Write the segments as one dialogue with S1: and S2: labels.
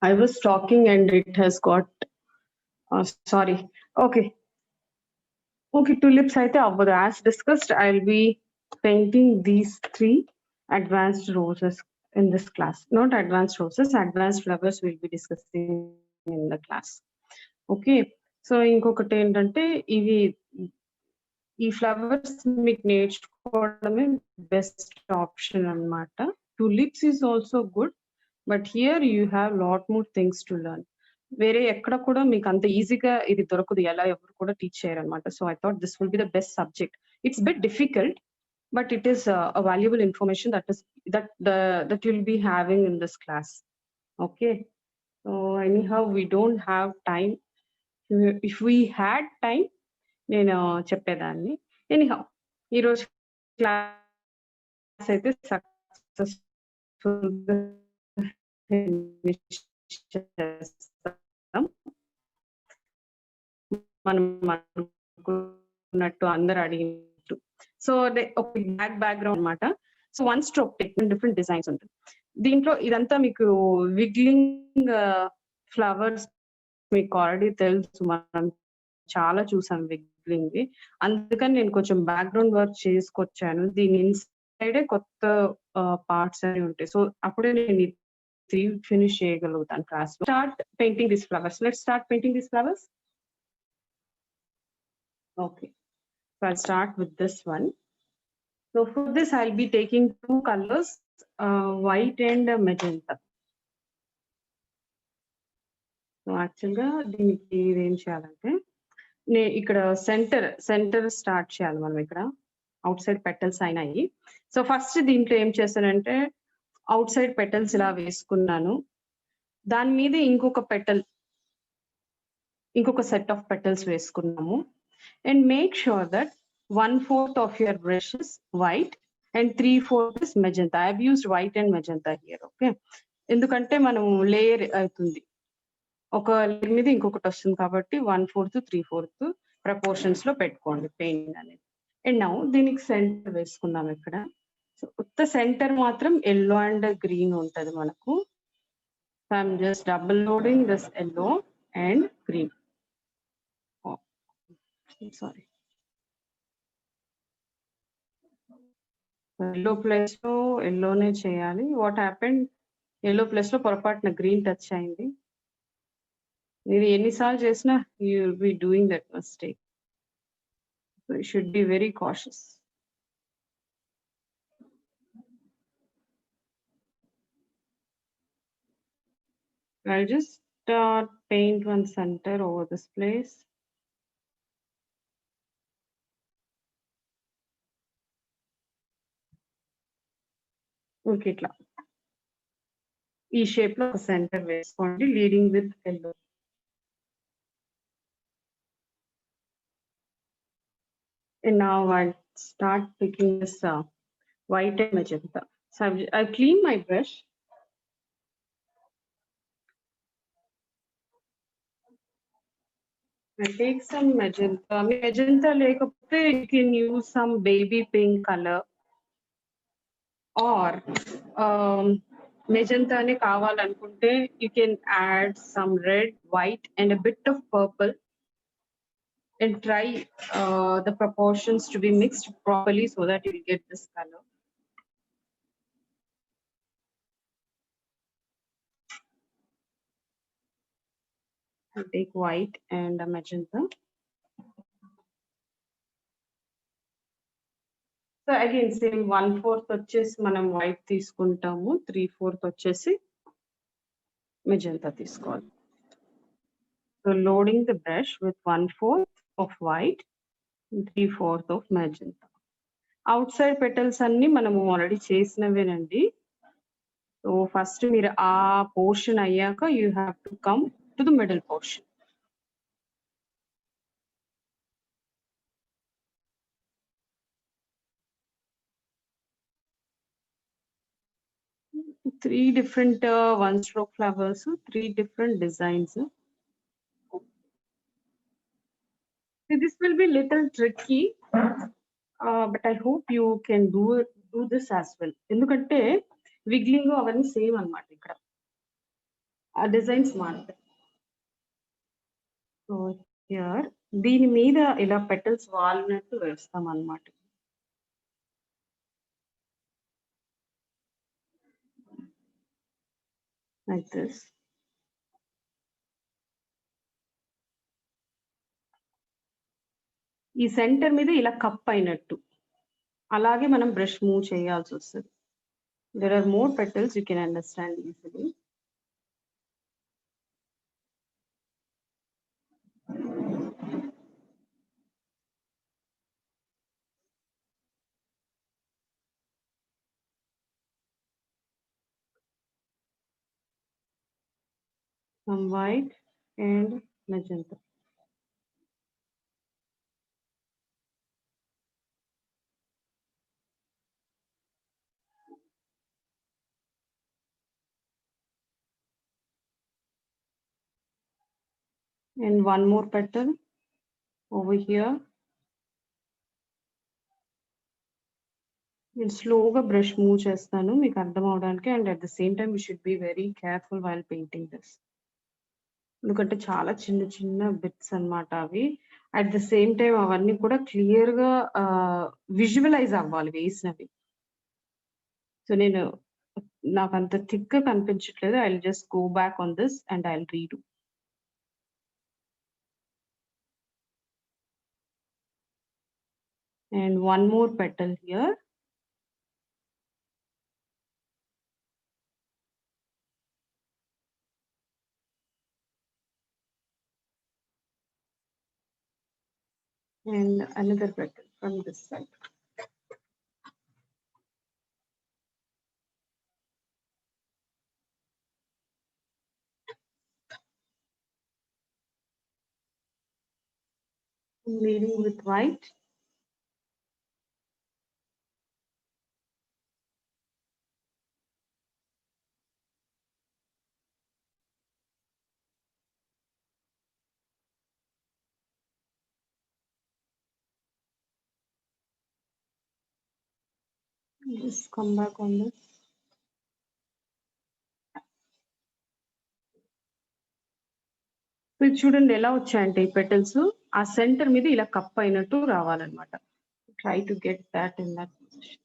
S1: I was talking and it has got, sorry. Okay. Okay, tulips aithe avvadu. As discussed, I'll be painting these 3 advanced roses in this class. Not advanced roses, advanced flowers we'll be discussing in the class. Okay. So ఇంకొకటి ఏంటంటే ఇవి ఈ flowers మీకు నేర్చుకోవడమే best option అన్నమాట. Tulips is also good, but here you have lot more things to learn. వేరే ఎక్కడ కూడా మీకు అంత ఈజీగా ఇది దొరకదు, ఎలా ఎవరు కూడా టీచ్ చేయరన్నమాట. So I thought this will be the best subject. It's bit difficult, but it is a valuable information that you'll be having in this class. Okay. So anyhow, we don't have time. If we had time, నేను చెప్పేదాన్ని. Anyhow ఈరోజు class అయితే successful చేస్తాం. మనం అనుకున్నట్టు అందరు అడిగినట్టు. So ఒక బ్యాక్గ్రౌండ్ అనమాట. So 1 stroke technique different designs ఉంటుంది దీంట్లో. ఇదంతా మీకు విగ్లింగ్ ఫ్లవర్స్ మీకు ఆల్రెడీ తెలుసు, మనం చాలా చూసాం విగ్లింగ్. అందుకని నేను కొంచెం బ్యాక్గ్రౌండ్ వర్క్ చేసుకొచ్చాను. దీని ఇన్సైడే కొత్త పార్ట్స్ అని ఉంటాయి. సో అప్పుడే నేను 3 ఫినిష్ చేయగలుగుతాను క్లాస్ లో. Start painting this flowers. Let's start painting this flowers. Okay, so I'll start with this one. So for this I'll be taking 2 colors, white and magenta. So actually దీనికి ఏం చేయాలంటే ఇక్కడ centre start చేయాలి మనం. ఇక్కడ out side petals అయినాయి. So first దీంట్లో ఏం చేశానంటే అవుట్ సైడ్ పెటల్స్ ఇలా వేసుకున్నాను. దాని మీద ఇంకొక సెట్ ఆఫ్ పెటల్స్ వేసుకున్నాము. And make sure that 1/4 of your brush is white and 3/4 is magenta. I have used white and magenta here. Okay, ఎందుకంటే మనం లేయర్ అవుతుంది, ఒక లేయర్ మీద ఇంకొకటి వస్తుంది కాబట్టి 1/4 3/4 ప్రపోర్షన్స్ లో పెట్టుకోండి పెయింట్ అనేది. అండ్ నౌ దీనికి సెంటర్ వేసుకుందాం ఇక్కడ. సో ఉత్త సెంటర్ మాత్రం ఎల్లో అండ్ గ్రీన్ ఉంటది మనకు. So I'm just double loading this yellow and green. Sorry, yellow place లో ఎల్లోనే చేయాలి. వాట్ హ్యాపెండ్, ఎల్లో ప్లేస్ లో పొరపాటున గ్రీన్ టచ్ అయింది. మీరు ఎన్నిసార్లు చేసినా you will be doing that mistake. So you should be very cautious. I'll just paint one center over this place. Okay, ఇట్లా ఈ షేప్ లో ఒక సెంటర్ వేసుకోండి, leading with yellow. And now I'll start picking this white and magenta. So I've cleaned my brush. I take some magenta. Magenta lekapothe you can use some baby pink color, or magenta ne kavalanunte you can add some red, white and a bit of purple, and try the proportions to be mixed properly so that you will get this color. I'll take white and a magenta. So again same 1/4 వచ్చేసి మనం white తీసుకుంటాము, 3/4 వచ్చేసి magenta తీసుకోవాలి. So loading the brush with 1/4 of white and 3/4 of magenta. Outside petals అన్ని మనము already చేసినవేనండి. So first మీరు ఆ portion అయ్యాక you have to come to the middle portion. Three different 1-stroke flowers, 3 different designs. This will be little tricky, but I hope you can do this as well. ఎందుకంటే విగ్లింగ్ అవన్నీ same అన్నమాట ఇక్కడ. ఆ designs మారుతాయి. So here దీని మీద ఇలా petals వాలినట్టు వేస్తాం అన్నమాట. Like this. ఈ సెంటర్ మీద ఇలా కప్ అయినట్టు అలాగే మనం బ్రష్ మూవ్ చేయాల్సి వస్తుంది. There are more petals, you can understand easily. Some white and magenta. And one more petal over here. నేను స్లోగా బ్రష్ మూవ్ చేస్తాను మీకు అర్థం అవడానికి. And at the same time you should be very careful while painting this. ఎందుకంటే చాలా చిన్న చిన్న బిట్స్ అన్నమాట అవి. అట్ ద సేమ్ టైం అవన్నీ కూడా క్లియర్ గా విజువలైజ్ అవ్వాలి వేసినవి. సో నేను నాకు అంత థిక్ గా కనిపించట్లేదు. I will just go back on this and I will redo. And one more petal here. And another petal from this side. I'm leading with white. Just come back on this. ఇది చూడండి ఎలా వచ్చాయంటే ఈ petals ఆ centre మీద ఇలా cup అయినట్టు రావాలన్నమాట. Try to get that in that position.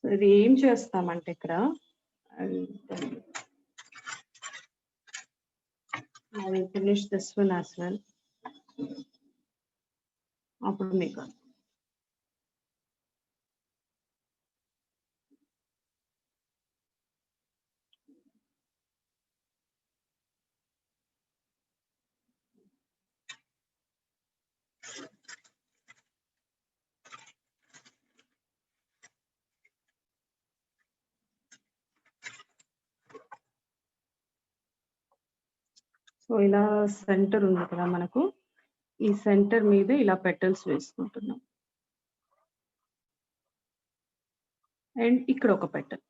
S1: So ఇది ఏం చేస్తామంటే ఇక్కడ I will finish this one as well. అప్పుడు మీకు సో ఇలా సెంటర్ ఉంది కదా మనకు, ఈ సెంటర్ మీద ఇలా పెటల్స్ వేసుకుంటున్నాం. అండ్ ఇక్కడ ఒక పెటల్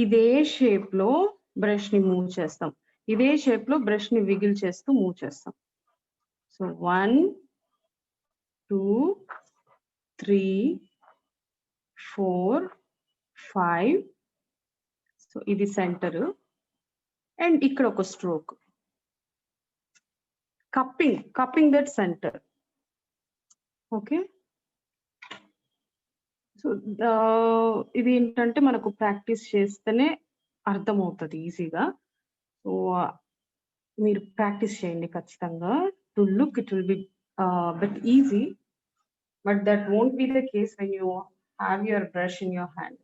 S1: ఇదే షేప్ లో బ్రష్ ని మూవ్ చేస్తాం. ఇదే షేప్ లో బ్రష్ ని విగిల్ చేస్తూ మూవ్ చేస్తాం. సో 1 2 3 4 5. సో ఇది సెంటర్ అండ్ ఇక్కడ ఒక stroke cupping that centre. Okay, so ఇది ఏంటంటే మనకు ప్రాక్టీస్ చేస్తేనే అర్థమవుతుంది ఈజీగా. సో మీరు ప్రాక్టీస్ చేయండి ఖచ్చితంగా. To look it will be but easy, but that won't be the case when you have your brush in your hand.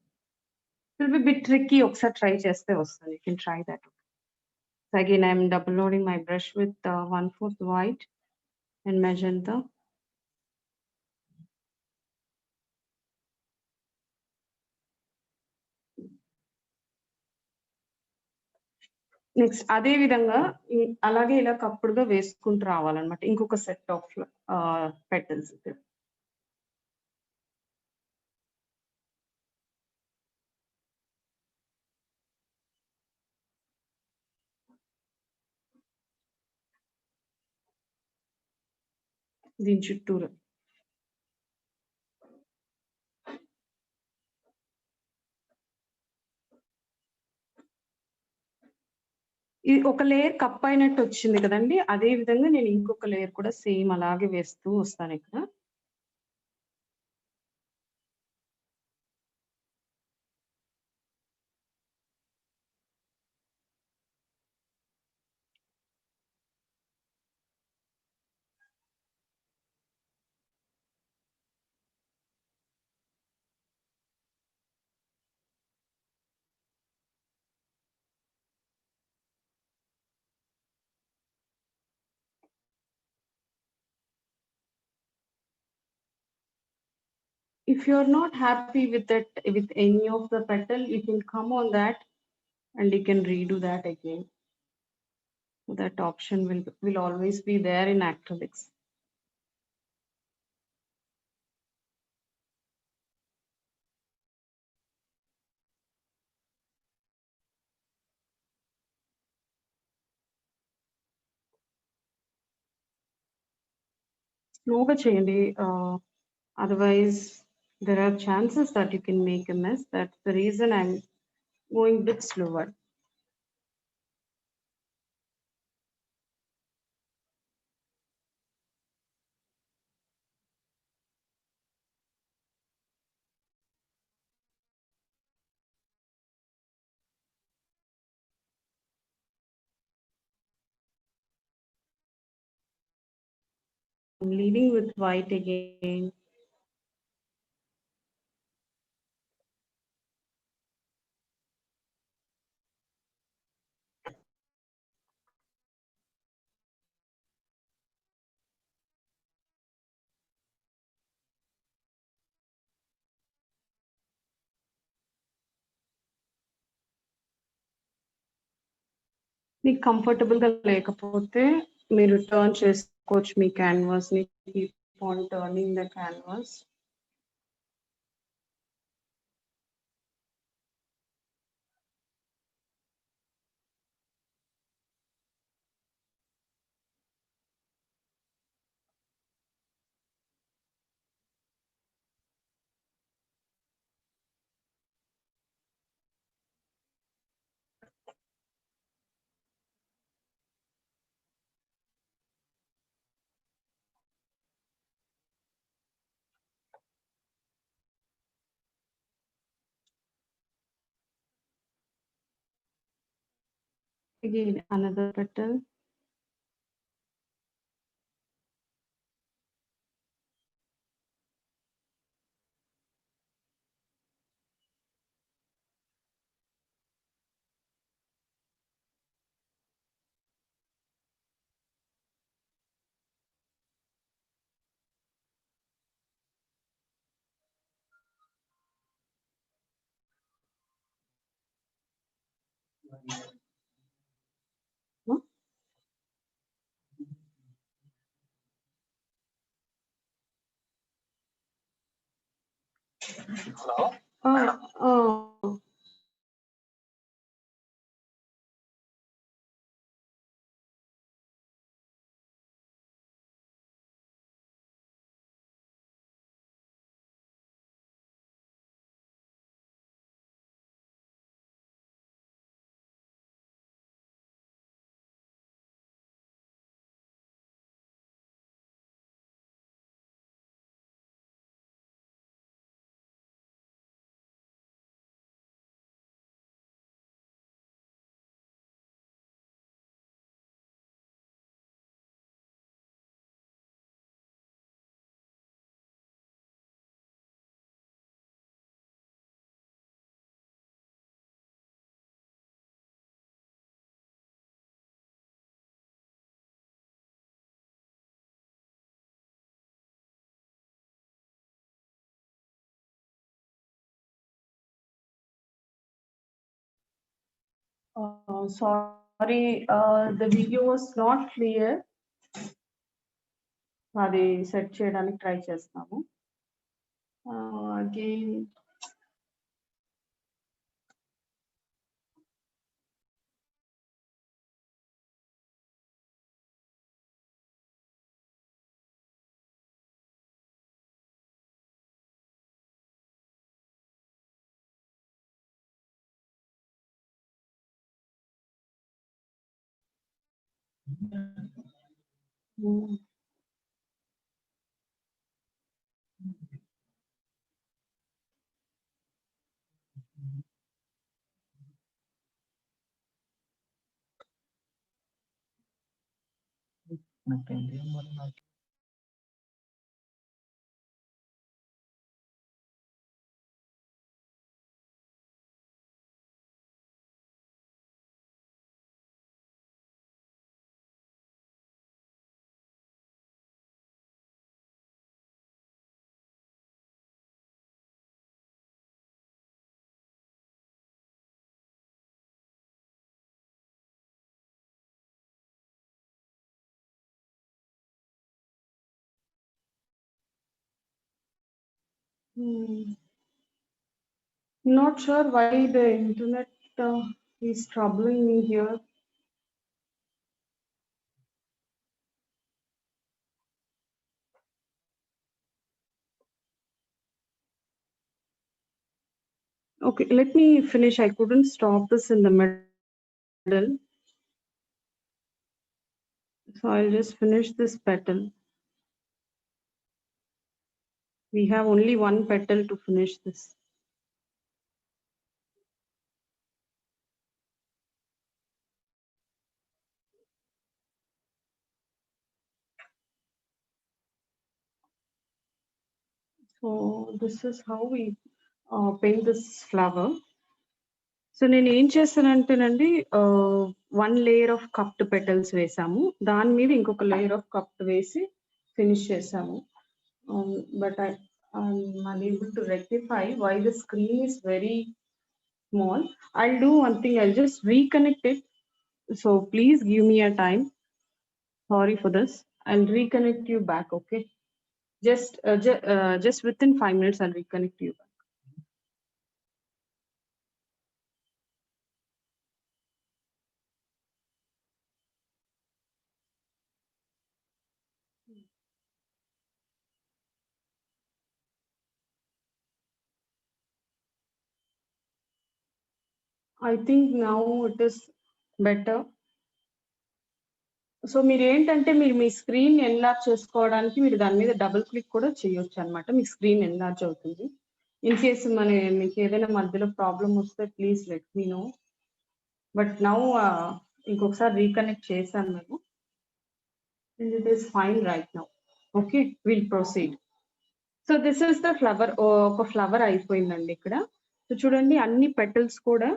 S1: It will be bit tricky. ఒకసారి ట్రై చేస్తే వస్తుంది. You can try that. So again, I'm double loading my brush with 1/4 white and magenta. Next అదే విధంగా అలాగే ఇలా కప్పుడుగా వేసుకుంటూ రావాలన్నమాట. ఇంకొక సెట్ ఆఫ్ పెటల్స్. దీని చుట్టూరు ఇది ఒక లేయర్ కప్ అయినట్టు వచ్చింది కదండి. అదే విధంగా నేను ఇంకొక లేయర్ కూడా సేమ్ అలాగే వేస్తూ వస్తాను ఇక్కడ. If you're not happy with that, with any of the petal, you can come on that and you can redo that again. That option will always be there in acrylics. Slow చేయండి. Otherwise there are chances that you can make a mess. That's the reason I'm going a bit slower. I'm leading with white again. మీకు comfortable గా లేకపోతే మీరు turn చేసుకోవచ్చు మీ canvas ని. Keep on turning the canvas. Again, another petal. Huh? Oh, sorry, the video was not clear. అది set చేయడానికి try చేస్తాము. Again, Hmm. Hmm. Not sure why the internet is troubling me here. Okay, let me finish. I couldn't stop this in the middle. So I'll just finish this petal. We have only one petal to finish this. So this is how we paint this flower. So నేను ఏం చేస్తానంటేనండి one layer of cupped petals వేసాము, దాని మీద ఇంకొక layer of కప్డ్ వేసి finish చేసాము. But I'm unable to rectify why the screen is very small. I'll do one thing, I'll just reconnect it. So please give me a time. Sorry for this. I'll reconnect you back, okay? Just within 5 minutes, I'll reconnect you back. I think now it is better. So మీరేంటంటే మీరు మీ screen enlarge చేసుకోవడానికి మీరు దాని మీద double click కూడా చేయొచ్చు అనమాట. మీ స్క్రీన్ ఎన్లార్జ్ అవుతుంది. ఇన్ కేస్ మీకు ఏదైనా మధ్యలో ప్రాబ్లం వస్తే please let me know. But now ఇంకొకసారి రీకనెక్ట్ చేశాను మేము. It is fine right now. Okay, will proceed. So this is the flower. ఒక ఫ్లవర్ అయిపోయిందండి ఇక్కడ. సో చూడండి అన్ని పెటల్స్ కూడా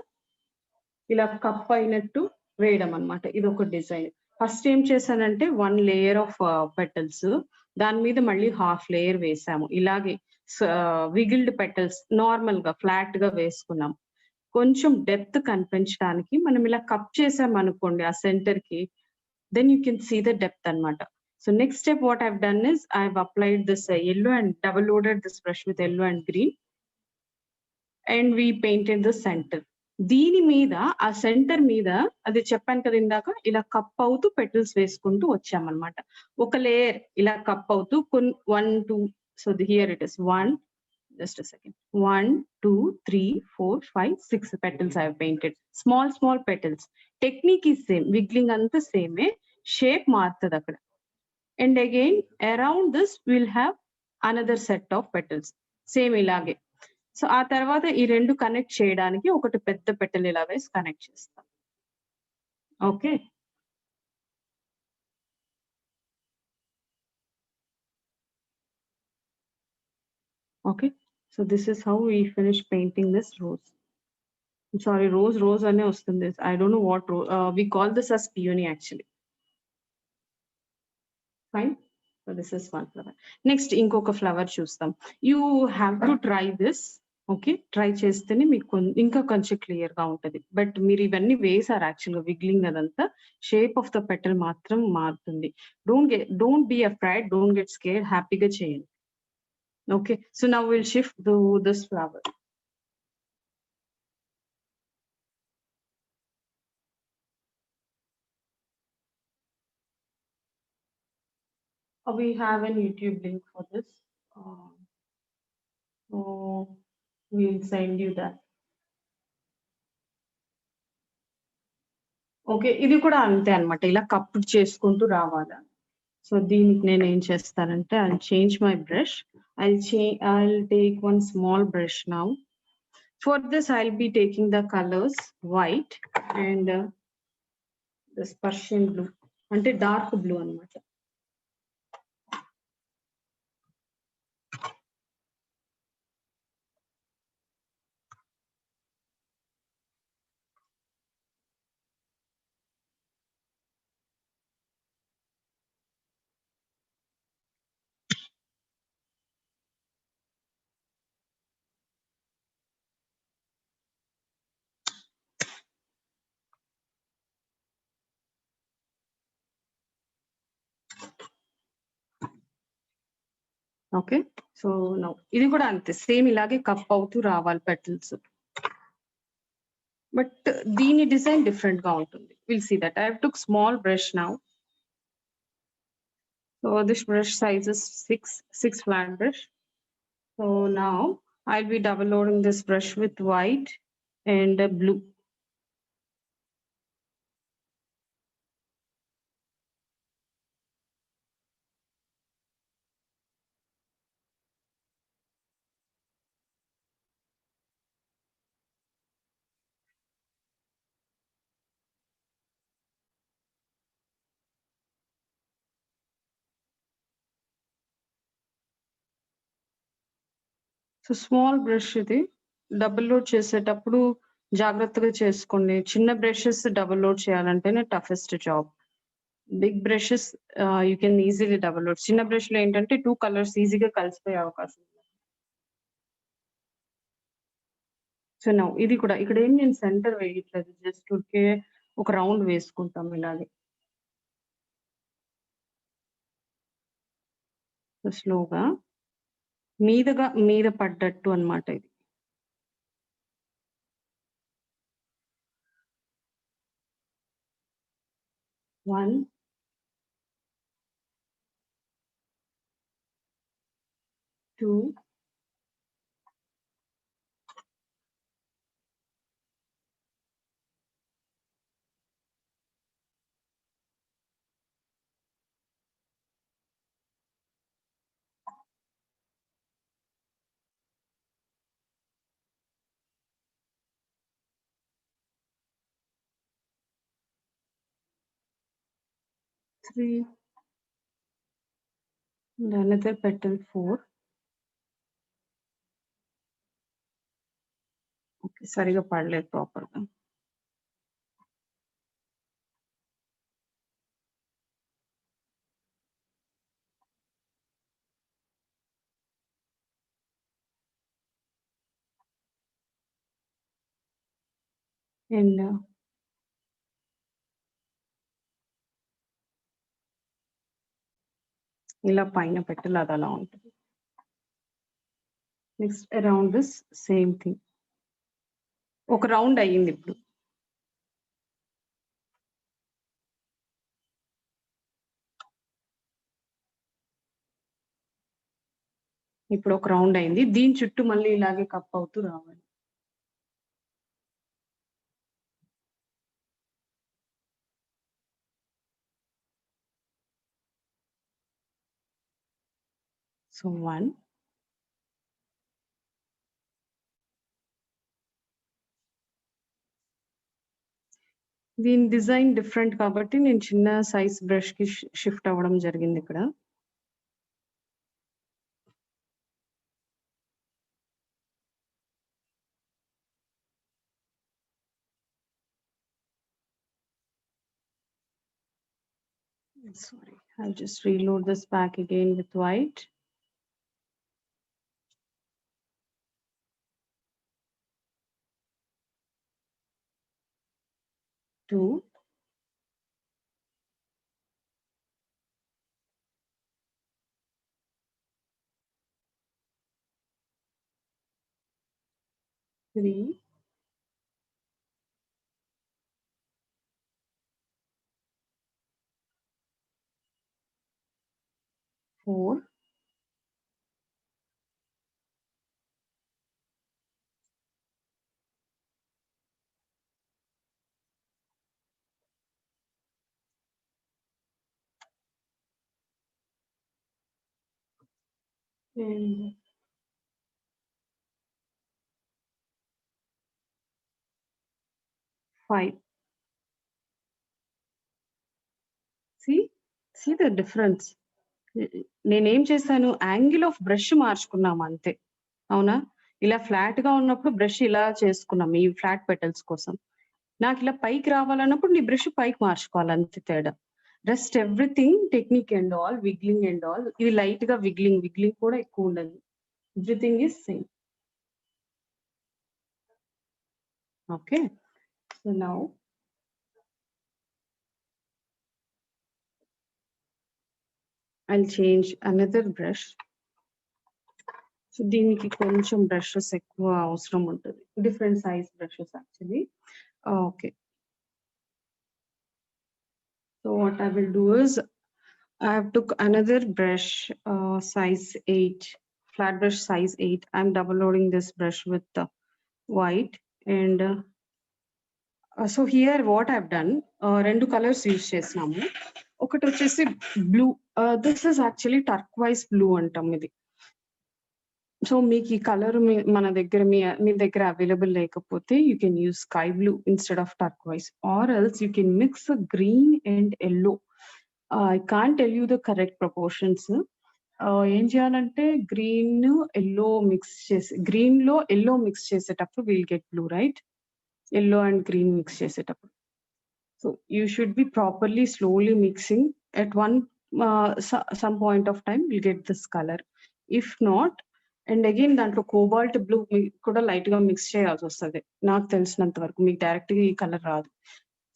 S1: ఇలా కప్ అయినట్టు వేయడం అనమాట. ఇది ఒక డిజైన్. ఫస్ట్ ఏం చేశానంటే వన్ లేయర్ ఆఫ్ పెటల్స్, దాని మీద మళ్ళీ హాఫ్ లేయర్ వేసాము. ఇలాగే విగిల్డ్ పెటల్స్ నార్మల్ గా ఫ్లాట్ గా వేసుకున్నాం. కొంచెం డెప్త్ కనిపించడానికి మనం ఇలా కప్ చేసాం అనుకోండి ఆ సెంటర్ కి, then you can see the depth అనమాట. So next step what I've done is I've applied this yellow and double loaded this brush with yellow and green and we painted the center. దీని మీద ఆ centre మీద అది చెప్పాను కదా ఇందాక, ఇలా కప్ అవుతూ పెటల్స్ వేసుకుంటూ వచ్చామన్నమాట. ఒక లేయర్ ఇలా కప్ అవుతూ 1 2, so here it is 1, just a second, 1 2 3 4 5 6 petals I have painted. Small petals. Technique is same, wiggling అంతా సేమే, షేప్ మారుతుంది అక్కడ. And again around this we'll have another set of petals, same ఇలాగే. So ఆ తర్వాత ఈ రెండు కనెక్ట్ చేయడానికి ఒకటి పెద్ద పెటల్ ఇలా వేసి కనెక్ట్ చేస్తాం. Okay, okay. So this is how we finish painting this rose. Sorry, rose అనే వస్తుంది. I don't know what we call this as peony actually. Fine. So this is one flower. Next ఇంకొక flower చూస్తాం. You have to try this. Okay, try చేస్తేనే మీకు ఇంకా కొంచెం clear గా ఉంటది. బట్ మీరు ఇవన్నీ వేసారు యాక్చువల్ గా విగ్లింగ్ అదంతా, షేప్ ఆఫ్ ద పెటల్ మాత్రం మారుతుంది. Don't be afraid, don't get scared, హ్యాపీగా చేయండి. Okay, so now will shift to this flower. We have an YouTube link for this. So we'll send you that. Okay. ఇది కూడా అంతే అన్నమాట. ఇలా కప్పుడు చేసుకుంటూ రావాలా. సో, దీనికి నేనేం చేస్తానంటే I'll change my brush. I'll take one small brush now. For this, I'll be taking the colors white and this Persian blue. అంటే డార్క్ బ్లూ అన్నమాట. ఓకే. సో, నౌ ఇది కూడా అంతే. సేమ్ ఇలాగే కప్ అవుతూ రావాలి పెటల్స్. బట్ దీని design different గా ఉంటుంది. Will see that. I have took small brush now. So this brush size is 6 flat brush. So now I'll be double loading this brush with white and blue. So small brush ఇది. Double load చేసేటప్పుడు జాగ్రత్తగా చేసుకోండి. చిన్న brushes double load చేయాలంటేనే toughest job. Big brushes you can easily double load. చిన్న brush లో ఏంటంటే 2 colours ఈజీగా కలిసిపోయే అవకాశం ఉంది. సో నౌ ఇది కూడా ఇక్కడ ఏం నేను సెంటర్ వేయట్లేదు. జస్ట్ ఊరికే ఒక రౌండ్ వేసుకుంటాం ఇలాగే. సో స్లోగా మీద పడ్డట్టు అన్నమాట ఇది. 1, 2, 3 and another petal 4. ఓకే. సరిగ్గా పడలేదు ప్రాపర్‌గా. అండ్ ఇలా పైన పెటల్ అది అలా ఉంటుంది. Next around this same thing. ఒక రౌండ్ అయ్యింది ఇప్పుడు. ఇప్పుడు ఒక రౌండ్ అయింది. దీని చుట్టూ మళ్ళీ ఇలాగే కప్ అవుతూ రావాలి. సో 1, దీని డిజైన్ డిఫరెంట్ కాబట్టి నేను చిన్న సైజ్ బ్రష్‌కి షిఫ్ట్ అవ్వడం జరిగింది ఇక్కడ. Sorry, I'll just reload this back again with white. Two, 3, 4, and 5. See the difference. నేనేం చేశాను, యాంగిల్ ఆఫ్ బ్రష్ మార్చుకున్నాం అంతే. అవునా? ఇలా ఫ్లాట్ గా ఉన్నప్పుడు బ్రష్ ఇలా చేసుకున్నాం ఈ ఫ్లాట్ పెటల్స్ కోసం. నాకు ఇలా పైకి రావాలన్నప్పుడు నీ బ్రష్ పైకి మార్చుకోవాలి, అంతే తేడా. Rest everything technique and all, wiggling and all, ఇది లైట్ గా విగ్లింగ్ కూడా ఎక్కువ ఉండదు. Everything is same. Okay, so now I'll change another brush. So దీనికి కొంచెం బ్రషెస్ ఎక్కువ అవసరం ఉంటుంది, different size brushes actually. Okay, so what I will do is I have took another brush, size 8, flat brush size 8. I'm double loading this brush with the white and so here what I've done, రెండు colours use చేసినాము. ఒకటి వచ్చేసి blue, this is actually turquoise blue అంటాం ఇది. So మీకు ఈ colour మన దగ్గర మీ దగ్గర అవైలబుల్ లేకపోతే you can use sky blue instead of turquoise, or else you can mix green and yellow. I can't tell you the correct proportions. ఏం చేయాలంటే గ్రీన్ ఎల్లో మిక్స్ చేసి, గ్రీన్ లో ఎల్లో మిక్స్ చేసేటప్పుడు will get blue, right? Yellow and green mix చేసేటప్పుడు. So you should be properly slowly mixing. at one some point of time we'll get this color. If not, and again దాంట్లో cobalt blue కూడా light గా mix చేయాల్సి వస్తుంది నాకు తెలిసినంత వరకు. మీకు డైరెక్ట్ గా ఈ కలర్ రాదు.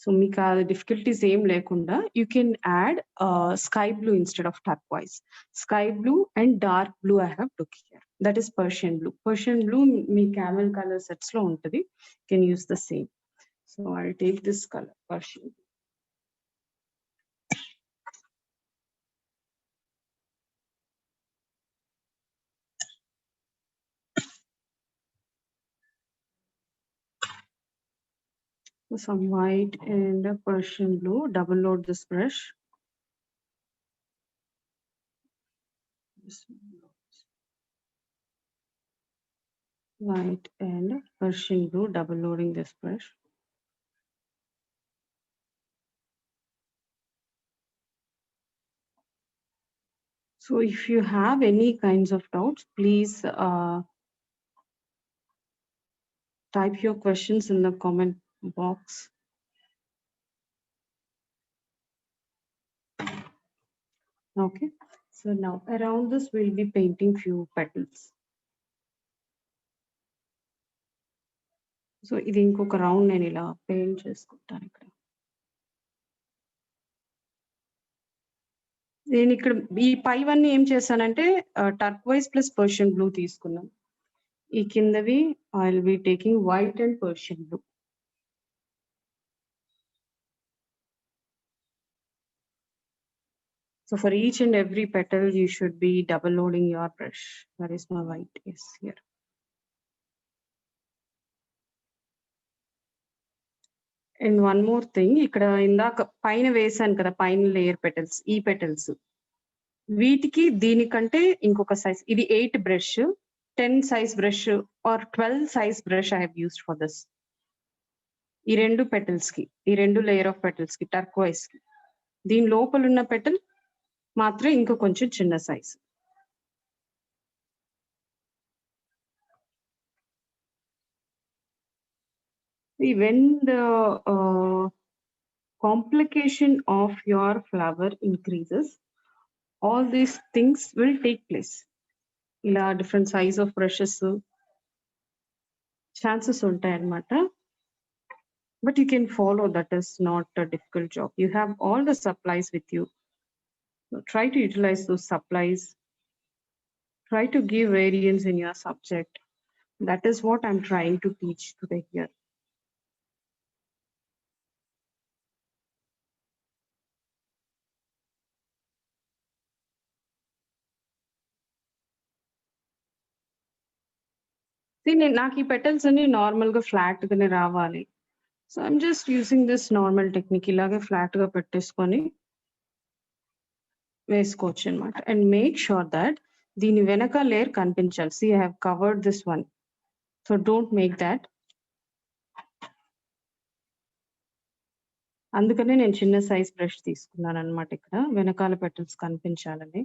S1: సో మీకు ఆ డిఫికల్టీస్ ఏం లేకుండా you can add sky blue instead of turquoise. Sky blue and dark blue I have took here, that is Persian blue. Persian blue మీ క్యామెల్ కలర్ సెట్స్ లో ఉంటుంది, can use the same. So I take this colour Persian. Some white and a Persian blue. Double load this brush. White and Persian blue, double loading this brush. So if you have any kinds of doubts, please type your questions in the comment box. Okay, so now around this we'll be painting few petals. So ఇది ఇంకొక round నేను ఇలా paint చేసుకుంటాను. ఇక్కడ నేను ఇక్కడ ఈ పైవన్నీ ఏం చేశానంటే టర్క్వైస్ ప్లస్ పర్షియన్ బ్లూ తీసుకున్నాం. ఈ కిందవి I will be taking white and Persian blue. So for each and every petal, you should be double loading your brush. That is my white is here. And one more thing, ikkada indaka paina vesan kada, pine layer petals, ee petals. వీటికి దీనికంటే ఇంకొక size, ఇది 8 brush, 10 size brush or 12 size brush I have used for this. ఈ రెండు petals కి, ఈ రెండు layer of petals కి, turquoise కి, దీని లోపల ఉన్న petal మాత్రం ఇంకో కొంచెం చిన్న size. When the complication of your flower increases, all these things will take place. ఇలా different size of brushes chances ఉంటాయి అన్నమాట. But you can follow, that is not a difficult job. You have all the supplies with you. So try to utilize those supplies. Try to give variance in your subject. That is what I'm trying to teach today here. See, నాకు ఈ petals అన్ని normal గా flat గానే రావాలి. So I'm just using this normal technique. ఇలాగే flat గా పెట్టేసుకొని వేసుకోవచ్చు అన్నమాట. And make sure that దీని వెనక లేయర్ కనిపించాలి. See, I have covered this one. So don't make that. అందుకనే నేను చిన్న సైజ్ బ్రష్ తీసుకున్నాను అన్నమాట ఇక్కడ వెనకాల పెటల్స్ కనిపించాలని.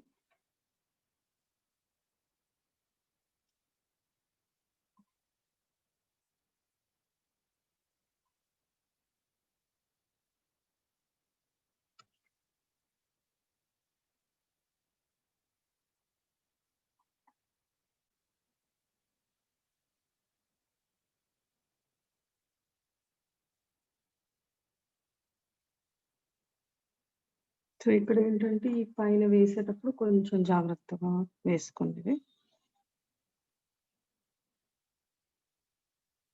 S1: సో ఇక్కడ ఏంటంటే ఈ పైన వేసేటప్పుడు కొంచెం జాగ్రత్తగా వేసుకోండి.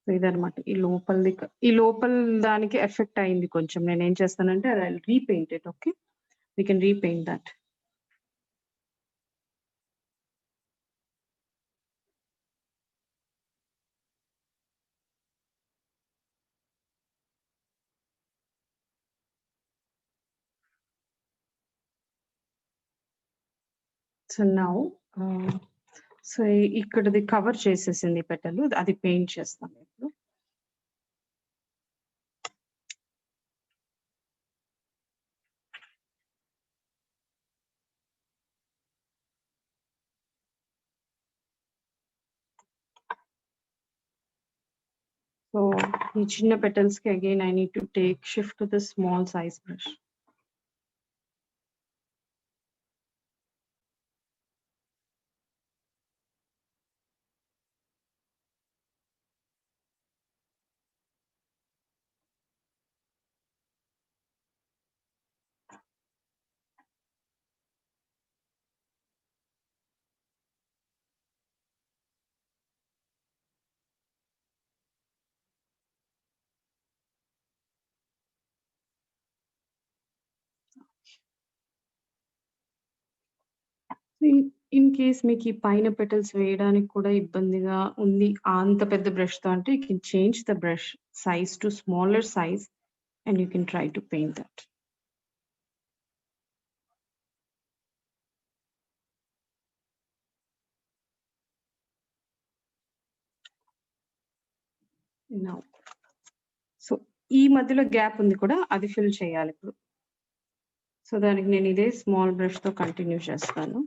S1: సో ఇదన్నమాట ఈ లోపల దానికి ఎఫెక్ట్ అయింది కొంచెం. నేను ఏం చేస్తానంటే I will repaint it. Okay, we can repaint that. So now so ఇక్కడది కవర్ చేసేసింది పెటల్, అది పెయింట్ చేస్తాను ఇప్పుడు. సో ఈ చిన్న పెటల్స్ కి again I need to shift to the small size brush. In case మీకు ఈ పైన పెటల్స్ వేయడానికి కూడా ఇబ్బందిగా ఉంది అంత పెద్ద బ్రష్ తో అంటే you can change the brush size to smaller size and you can try to paint that. Now so ఈ మధ్యలో గ్యాప్ ఉంది కూడా, అది ఫిల్ చేయాలి ఇప్పుడు. సో దానికి నేను ఇదే స్మాల్ బ్రష్ తో కంటిన్యూ చేస్తాను.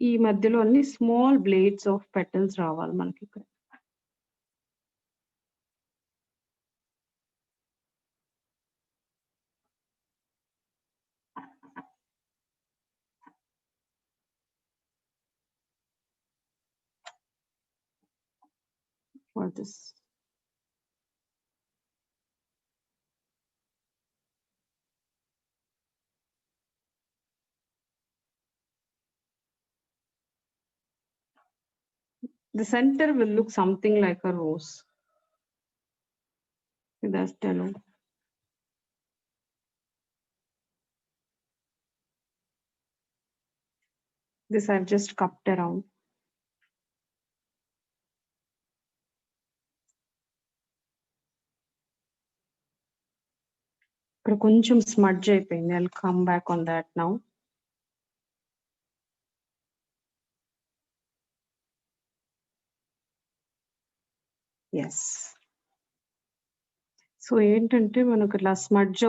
S1: ఈ మధ్యలో అన్ని స్మాల్ బ్లేడ్స్ ఆఫ్ పెటల్స్ రావాలి మనకి ఇక్కడ. For this. The center will look something like a rose. That's tello. This I've just cupped around. ఇక్కడ కొంచెం స్మడ్జ్ అయిపోయింది. I'll come back on that now. Yes. So ఏంటంటే మనకు ఇలా స్మడ్జ్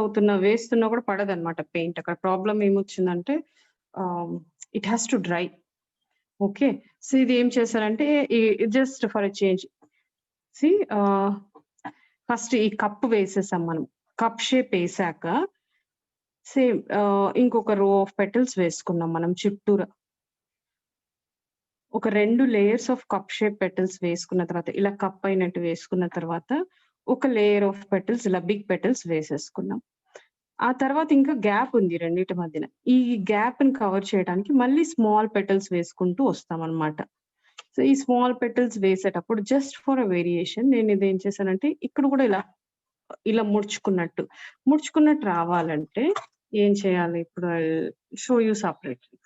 S1: వేస్తున్నా కూడా పడదన్నమాట పెయింట్. అక్కడ ప్రాబ్లం ఏమొచ్చిందంటే it has to dry. Okay, so ఇది ఏం చేశారంటే just for a change see first ఈ కప్ వేసేసాం మనం. కప్ షేప్ వేసాక సేమ్ ఇంకొక రో ఆఫ్ పెటల్స్ వేసుకున్నాం మనం చుట్టూరా. ఒక 2 layers of cup shape petals వేసుకున్న తర్వాత ఇలా కప్ అయినట్టు వేసుకున్న తర్వాత ఒక లేయర్ ఆఫ్ పెటల్స్ ఇలా బిగ్ పెటల్స్ వేసేసుకున్నాం. ఆ తర్వాత ఇంకా గ్యాప్ ఉంది రెండింటి మధ్యన. ఈ గ్యాప్ ని కవర్ చేయడానికి మళ్ళీ స్మాల్ పెటల్స్ వేసుకుంటూ వస్తాం అన్నమాట. సో ఈ స్మాల్ పెటల్స్ వేసేటప్పుడు జస్ట్ ఫర్ అ వేరియేషన్ నేను ఇది ఏం చేశానంటే ఇక్కడ కూడా ఇలా ముడుచుకున్నట్టు రావాలంటే ఏం చేయాలి ఇప్పుడు షో యూ సపరేట్లీ.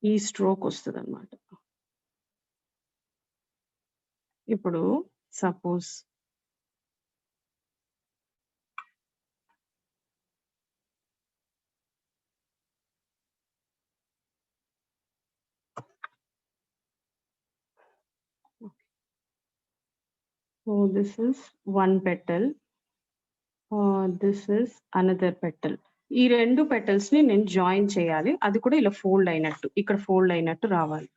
S1: ఈ స్ట్రోక్ వస్తుంది అనమాట. ఇప్పుడు suppose so this is one petal, this is another petal. ఈ రెండు petals ని నేను జాయిన్ చేయాలి, అది కూడా ఇలా ఫోల్డ్ అయినట్టు, ఇక్కడ ఫోల్డ్ అయినట్టు రావాలి.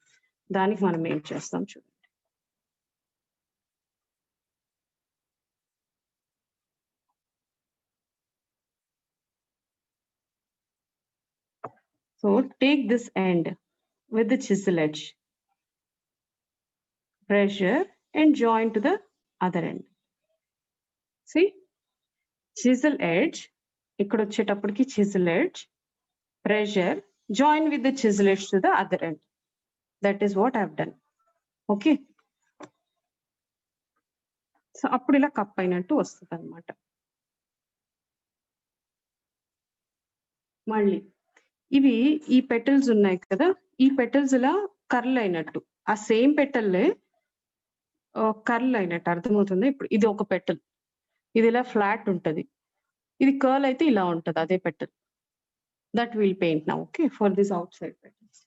S1: దానికి మనం ఏం చేస్తాం చూడండి. So take this end with the chisel edge, pressure and join to the other end. See, chisel edge, ఇక్కడ వచ్చేటప్పటికి chisel edge, pressure, join with the chisel edge to the other end. That is what I have done. Okay. So అప్పుడు ఇలా cup అయినట్టు వస్తుంది అనమాట. మళ్ళీ ఇవి ఈ పెటల్స్ ఉన్నాయి కదా, ఈ పెటల్స్ ఇలా కర్ల్ అయినట్టు, ఆ సేమ్ పెటల్లే కర్ల్ అయినట్టు అర్థమవుతుంది. ఇప్పుడు ఇది ఒక పెటల్, ఇది ఇలా ఫ్లాట్ ఉంటది, ఇది కర్ల్ అయితే ఇలా ఉంటది అదే petal. That will paint now. Okay, for this outside petals.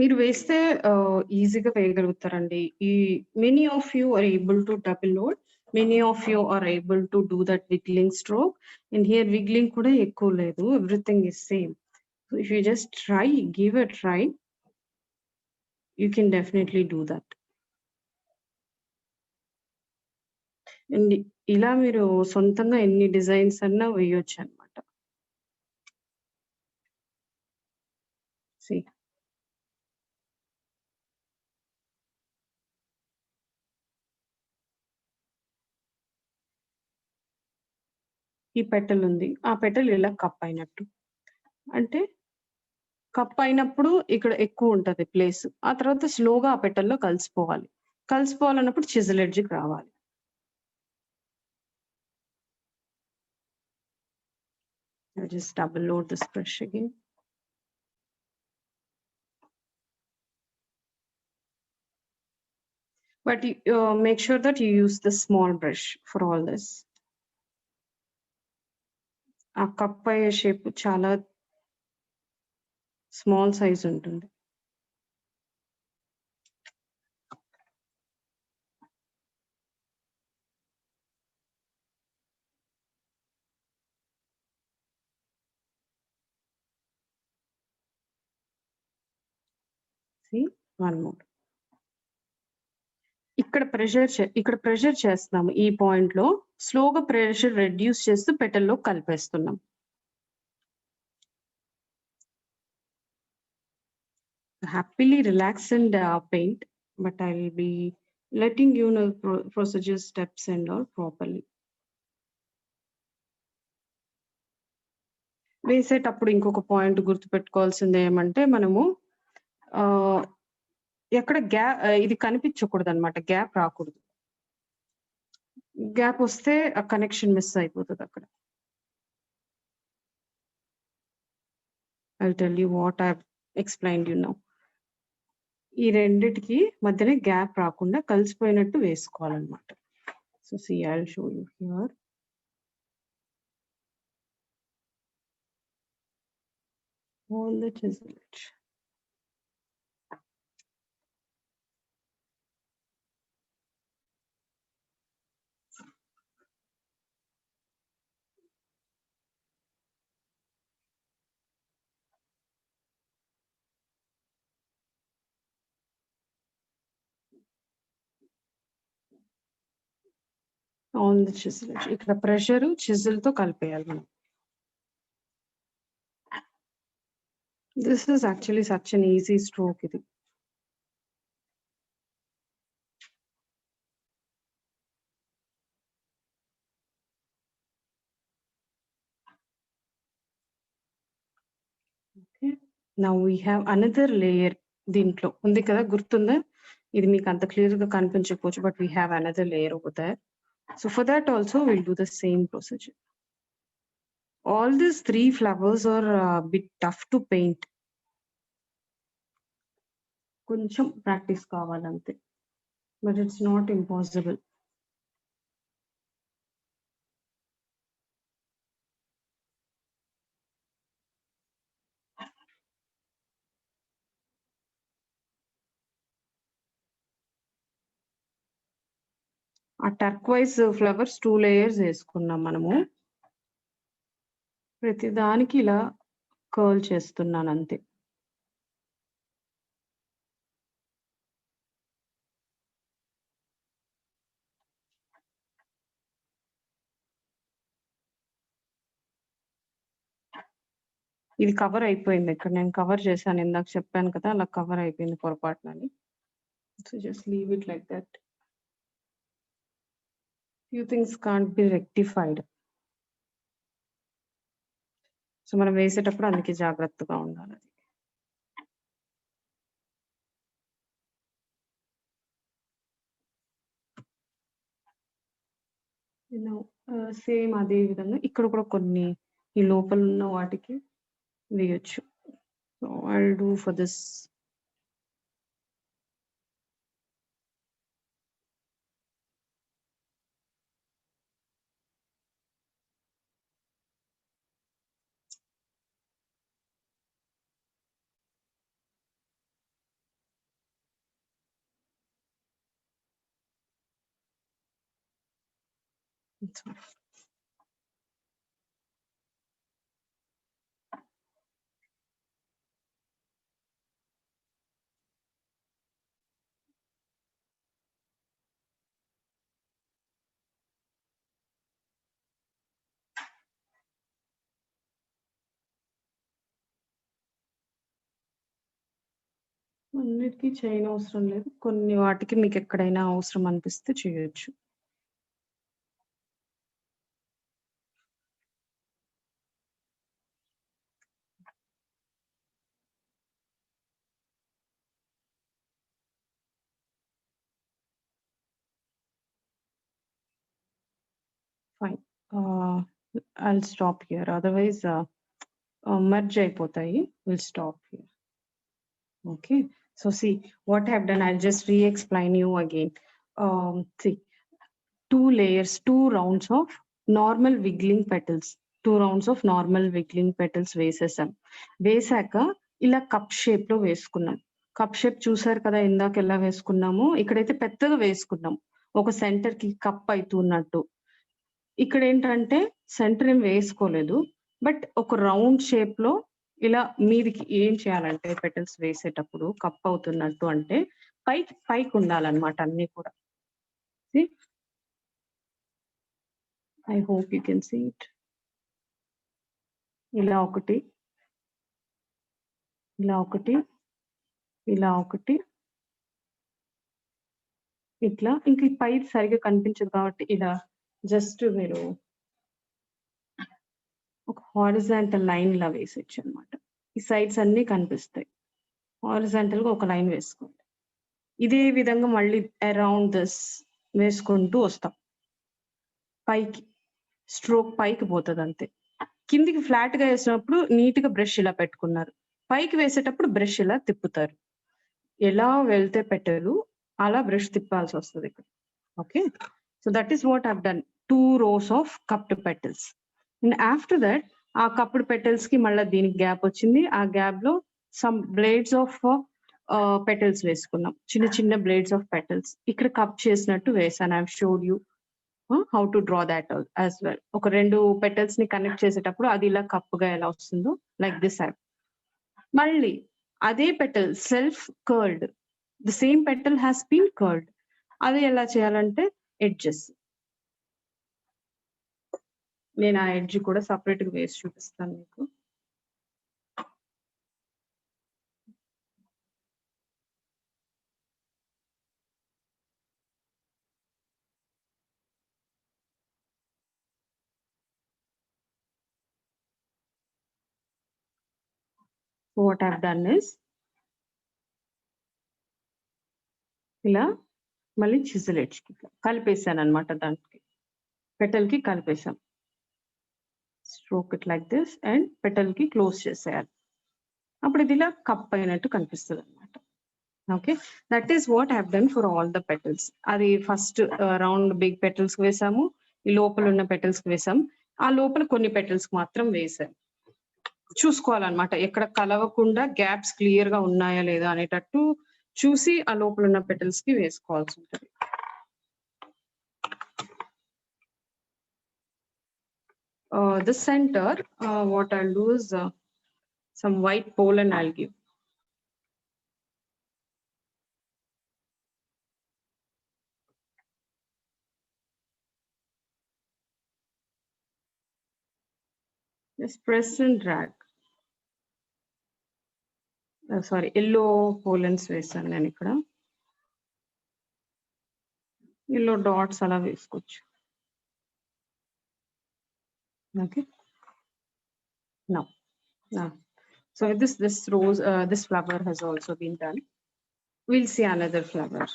S1: మీరు వేస్తే ఈజీగా వేయగలుగుతారండి. ఈ many of you are able to double load, many of you are able to do that wiggling stroke. And here wiggling కూడా ఎక్కువ లేదు, everything is same. So if you just try, give a try, you can definitely do that. And ఇలా మీరు సొంతంగా ఎన్ని designs అన్నా వేయొచ్చు అనమాట. See. ఈ పెటల్ ఉంది, ఆ పెటల్ ఇలా కప్ అయినట్టు, అంటే కప్ అయినప్పుడు ఇక్కడ ఎక్కువ ఉంటది ప్లేస్, ఆ తర్వాత స్లోగా ఆ పెటల్లో కలిసిపోవాలి. కలిసిపోవాలన్నప్పుడు చిజిల్ ఎడ్జ్కి రావాలి. I just double load this brush again. But make sure that you use the small brush for all this. ఆ కప్ అయ్యే షేప్ చాలా స్మాల్ సైజ్ ఉంటుంది. See, one more. ఇక్కడ ప్రెషర్ చేస్తున్నాము, ఈ పాయింట్ లో స్లోగా ప్రెషర్ రెడ్యూస్ చేస్తూ పెటల్లో కలిపేస్తున్నాం. Happily relax and paint, but I will be letting you know procedure steps and all properly. వేసేటప్పుడు ఇంకొక పాయింట్ గుర్తుపెట్టుకోవాల్సింది ఏమంటే, మనము ఎక్కడ ఇది కనిపించకూడదు అనమాట, గ్యాప్ రాకూడదు. గ్యాప్ వస్తే ఆ కనెక్షన్ మిస్ అయిపోతుంది అక్కడ. I'll tell you what I've explained you now. ఈ రెండిటికి మధ్యనే గ్యాప్ రాకుండా కలిసిపోయినట్టు వేసుకోవాలన్నమాట. So see, I'll show you here. All the chisel edge. On the chisel edge. ఇక్కడ ప్రెషర్ చిజిల్ తో కలిపేయాలి మనం. This is actually such an easy stroke ఇది. Okay, now we have another layer. దీంట్లో ఉంది కదా, గుర్తుందా, ఇది మీకు అంత క్లియర్ గా కనిపించకపోవచ్చు, but we have another layer over there. So for that also we'll do the same procedure. All these 3 flowers are a bit tough to paint. కొంచెం practice కావాలంతే, but it's not impossible. ఆ టర్క్వైజ్ flowers 2 layers వేసుకున్నాం మనము. ప్రతి దానికి ఇలా curl చేస్తున్నాను అంతే. ఇది కవర్ అయిపోయింది. ఇక్కడ నేను కవర్ చేశాను, ఇందాక చెప్పాను కదా అలా కవర్ అయిపోయింది పొరపాటునని. So just leave it like that. Few things can't be rectified. సో మనం వేసేటప్పుడు అందుకే జాగ్రత్తగా ఉండాలి. సేమ్ అదే విధంగా ఇక్కడ కూడా కొన్ని ఈ లోపల ఉన్న వాటికి వేయొచ్చు. So I will do for this. అన్నిటికీ చైన్ అవసరం లేదు, కొన్ని వాటికి మీకు ఎక్కడైనా అవసరం అనిపిస్తే చేయొచ్చు. Fine, I'll stop here, otherwise merge అయిపోతాయి. We'll stop here. Okay, so see what I've done. I'll just re-explain you again. See, 2 layers, 2 rounds of normal wiggling petals. 2 rounds of normal wiggling petals వేసేసాం. వేసాక ఇలా cup shape లో వేసుకున్నాం. Cup shape చూసారు కదా ఇందాక ఎలా వేసుకున్నాము. ఇక్కడైతే పెద్దగా వేసుకున్నాం, ఒక సెంటర్ కి కప్ అవుతున్నట్టు. ఇక్కడ ఏంటంటే సెంటర్ ఏం వేసుకోలేదు, బట్ ఒక రౌండ్ షేప్ లో ఇలా మీదికి ఏం చేయాలంటే పెటల్స్ వేసేటప్పుడు కప్ అవుతున్నట్టు అంటే పైకి పైకి ఉండాలన్నమాట అన్ని కూడా. I hope you can see it. ఇలా ఒకటి, ఇలా ఒకటి, ఇలా ఒకటి, ఇట్లా. ఇంక పై సరిగా కనిపించదు కాబట్టి ఇలా జస్ట్ మీరు ఒక హారిజాంటల్ లైన్ లా వేసేయచ్చు అనమాట. ఈ సైడ్స్ అన్ని కనిపిస్తాయి. హారిజాంటల్ గా ఒక లైన్ వేసుకోండి. ఇదే విధంగా మళ్ళీ అరౌండ్ దిస్ వేసుకుంటూ వస్తాం. పైకి స్ట్రోక్ పైకి పోతుంది అంతే. కిందికి ఫ్లాట్ గా వేసినప్పుడు నీట్ గా బ్రష్ ఇలా పెట్టుకున్నారు, పైకి వేసేటప్పుడు బ్రష్ ఇలా తిప్పుతారు. ఎలా వెళ్తే పెట్టరు అలా బ్రష్ తిప్పాల్సి వస్తుంది ఇక్కడ. Okay, so that is what I've done. 2 rows of cupped petals. And after that ఆ కప్డ్ పెటల్స్ కి మళ్ళీ దీనికి గ్యాప్ వచ్చింది. ఆ గ్యాప్ లో సమ్ బ్లేడ్స్ ఆఫ్ పెటల్స్ వేసుకున్నాం, చిన్న చిన్న బ్లేడ్స్ ఆఫ్ పెటల్స్. ఇక్కడ కప్ చేసినట్టు వేసాను. I showed you how to draw that as well. ఒక 2 పెటల్స్ ని కనెక్ట్ చేసేటప్పుడు అది ఇలా కప్పుగా ఎలా వస్తుందో లైక్ దిస్ యాప్. మళ్ళీ అదే petal self curled, the same petal has been curled. అది ఎలా చేయాలంటే ఎడ్జెస్, నేను ఆ ఎడ్జ్ కూడా సపరేట్ గా వేసి చూపిస్తాను మీకు. What I've done is ఇలా మళ్ళీ చిజిల్ ఎడ్జ్కి కలిపేసాను అనమాట. దానికి పెటల్కి కలిపేసాం. Stroke it like this and పెటల్కి క్లోజ్ చేసేయాలి. అప్పుడు ఇది ఇలా కప్ అయినట్టు కనిపిస్తుంది అనమాట. Okay, that is what have done for all the petals. అది ఫస్ట్ రౌండ్ బిగ్ పెటల్స్ వేసాము, ఈ లోపల ఉన్న పెటల్స్ వేసాం, ఆ లోపల కొన్ని పెటల్స్ మాత్రం వేసాం. చూసుకోవాలన్నమాట, ఎక్కడ కలవకుండా గ్యాప్స్ క్లియర్ గా ఉన్నాయా లేదా అనేటట్టు చూసి ఆ లోపల ఉన్న పెటల్స్ కి వేసుకోవాల్సి ఉంటుంది. This center, what I'll do is some white pollen I'll give. Just press and drag. Sorry, yellow pollens వేసాను నేను ఇక్కడ. yellow dots అలా వేసుకోవచ్చు. Okay. Now, so this rose, this flower has also been done. We'll see another flower.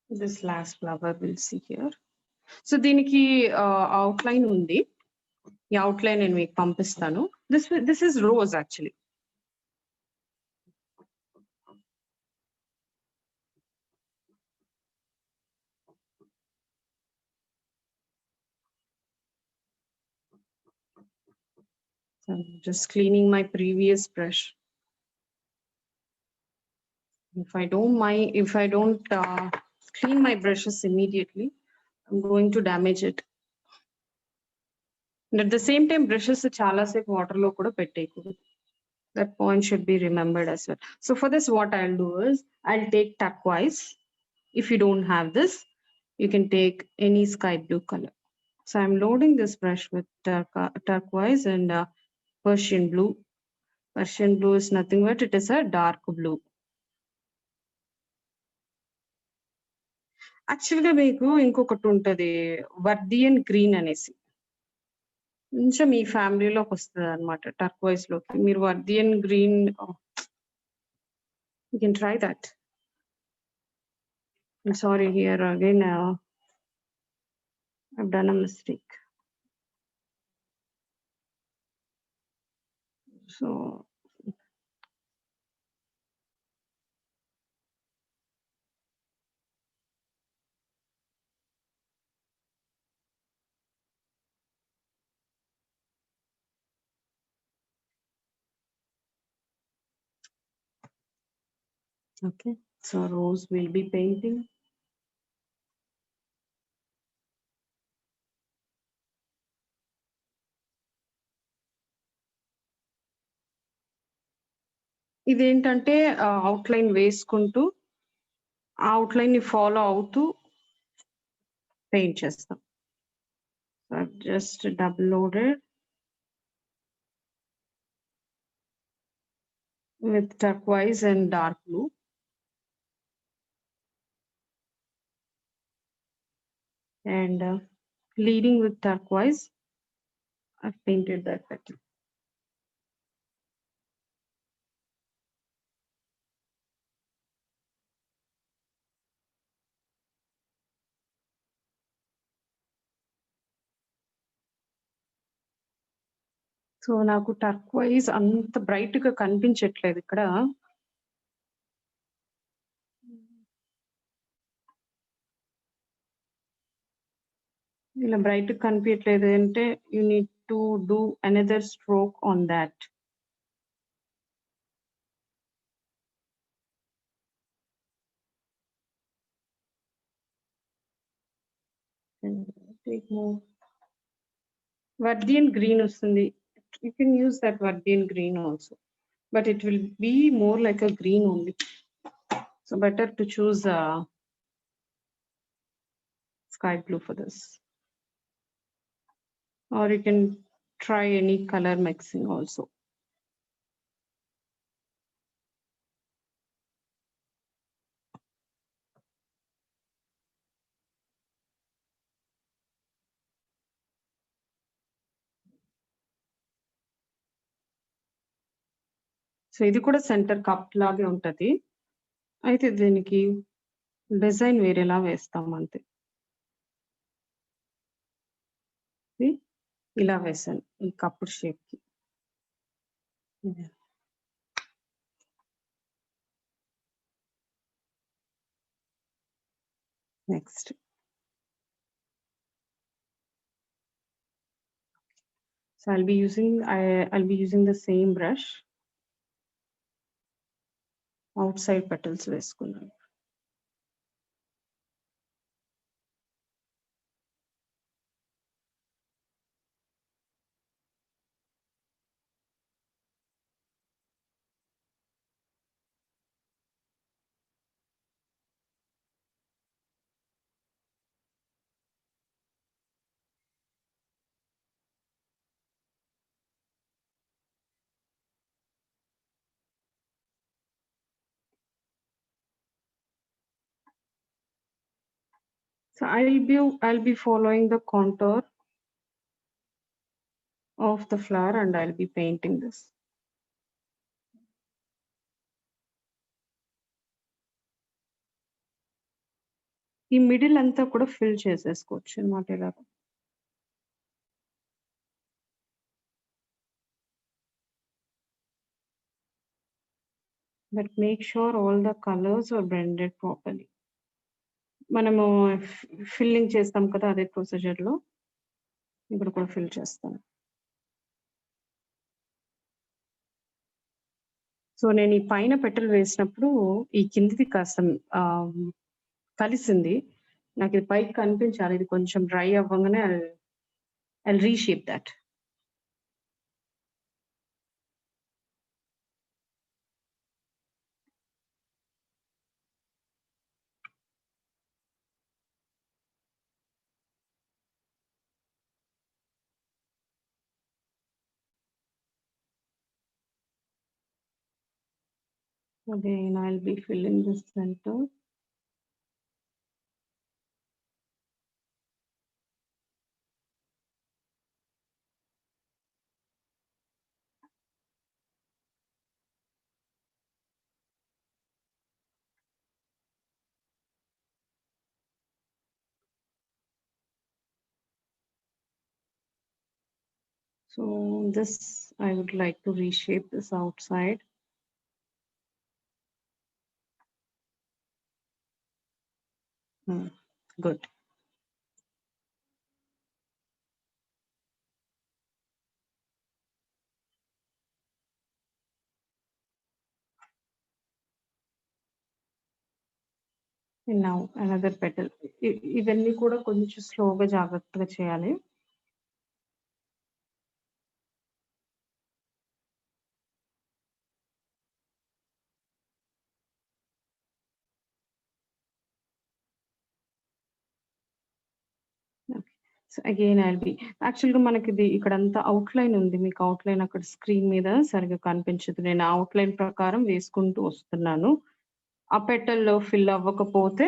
S1: This last flower we'll see here. So దీనికి outline ఉంది. ఈ outline నేను మీకు పంపిస్తాను. This is rose actually. So I'm just cleaning my previous brush. If I don't clean my brushes immediately, I'm going to damage it. And at the same time, brushes చాలా సేపు water లో కూడా పెట్టేయకూడదు. That point should be remembered as well. So for this, what I'll do is I'll take turquoise. If you don't have this, you can take any sky blue color. So I'm loading this brush with turquoise and Persian blue. Persian blue is nothing but it is a dark blue. యాక్చువల్గా మీకు ఇంకొకటి ఉంటుంది, వర్డియన్ green అనేసి. కొంచెం మీ ఫ్యామిలీలోకి వస్తుంది అనమాట turquoise లోకి. మీరు viridian green, you can try that. Sorry, here again I've done a mistake. So okay, so rose will be painting. ఇదేంటంటే అవుట్లైన్ వేసుకుంటూ ఆ అవుట్లైన్ ని ఫాలో అవుతూ పెయింట్ చేస్తాం. Just double loaded with turquoise and dark blue. And leading with turquoise, I've painted that petal. So నాకు టర్క్వైజ్ అంత bright గా కనిపించట్లేదు ఇక్కడ. ఇలా బ్రైట్ కనిపించట్లేదు అంటే you need to do another stroke on that. Viridian green వస్తుంది. You can use that viridian green also, but it will be more like a green only. So better to choose sky blue for this. Or you can try any color mixing also. So ఇది కూడా centre cup లాగే ఉంటది. అయితే దీనికి design వేరేలా వేస్తాం అంతే. ఇలా వేసాను ఈ కప్ షేప్‌కి. Next. So I'll be using the same brush. Outside petals వేసుకున్నాను. So I'll be following the contour of the flower and I'll be painting this. ఈ మిడిల్ అంతా కూడా ఫిల్ చేసేసుకోవచ్చు అన్నమాట ఇలా. But make sure all the colors are blended properly. మనము filling చేస్తాం కదా అదే ప్రొసీజర్‌లో ఇప్పుడు కూడా ఫిల్ చేస్తాను. సో నేను ఈ పైన పెటల్ వేసినప్పుడు ఈ కిందిది కాస్త కలిసింది. నాకు ఇది పైకి కనిపించాలి. ఇది కొంచెం dry అవ్వంగానే I'll reshape that. Again, I'll be filling this center. So this, I would like to reshape this outside. Good. And now another petal. ఇవన్నీ కూడా కొంచెం స్లోగా జాగ్రత్తగా చేయాలి. So again I'll be యాక్చువల్‌గా మనకిది ఇక్కడంతా అవుట్‌లైన్ ఉంది. మీకు అవుట్‌లైన్ అక్కడ స్క్రీన్ మీద సరిగ్గా కనిపించదు. నేను అవుట్‌లైన్ ప్రకారం వేసుకుంటూ వస్తున్నాను. ఆ పెటల్‌లో ఫిల్ అవ్వకపోతే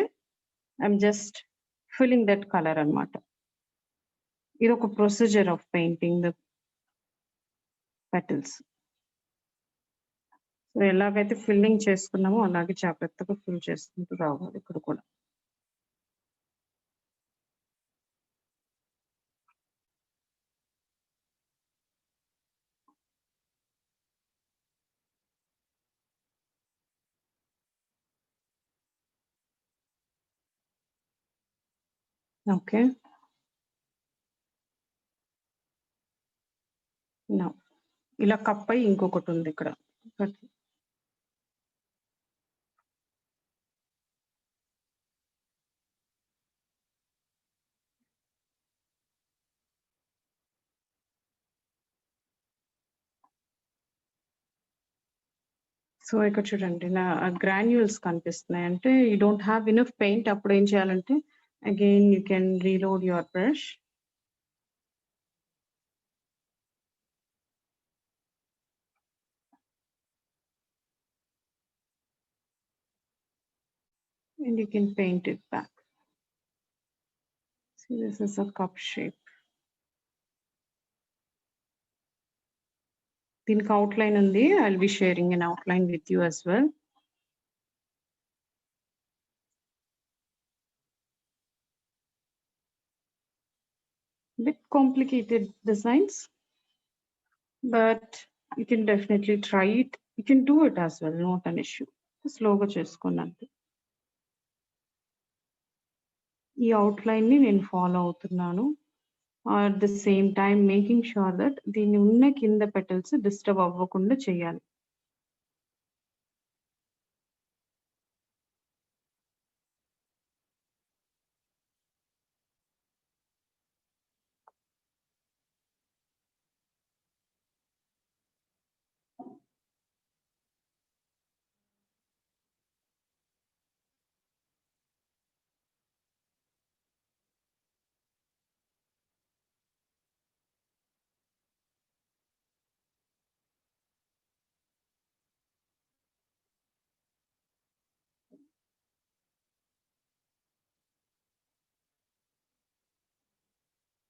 S1: I'm just filling that colour అన్నమాట. ఇది ఒక procedure of painting the petals. So ఎలాగైతే ఫిల్లింగ్ చేసుకున్నామో అలాగే జాగ్రత్తగా ఫిల్ చేసుకుంటూ రావాలి ఇక్కడ కూడా. ఓకే. నౌ ఇలా కప్ అయ్యి ఇంకొకటి ఉంది ఇక్కడ. సో ఇక్కడ చూడండి నా గ్రాన్యూల్స్ కనిపిస్తున్నాయి. అంటే you don't have enough paint అప్పుడు ఏం చేయాలంటే again you can reload your brush. And you can paint it back. See, this is a cup shape. దీనికి outline ఉంది. I'll be sharing an outline with you as well. Bit complicated designs, but you can definitely try it. You can do it as well, not an issue. స్లోగా చేసుకున్నాను. ఈ outline ని నేను follow అవుతున్నాను. At the same time making sure that దీన్ని ఉన్న కింద petals disturb అవ్వకుండా చేయాలి.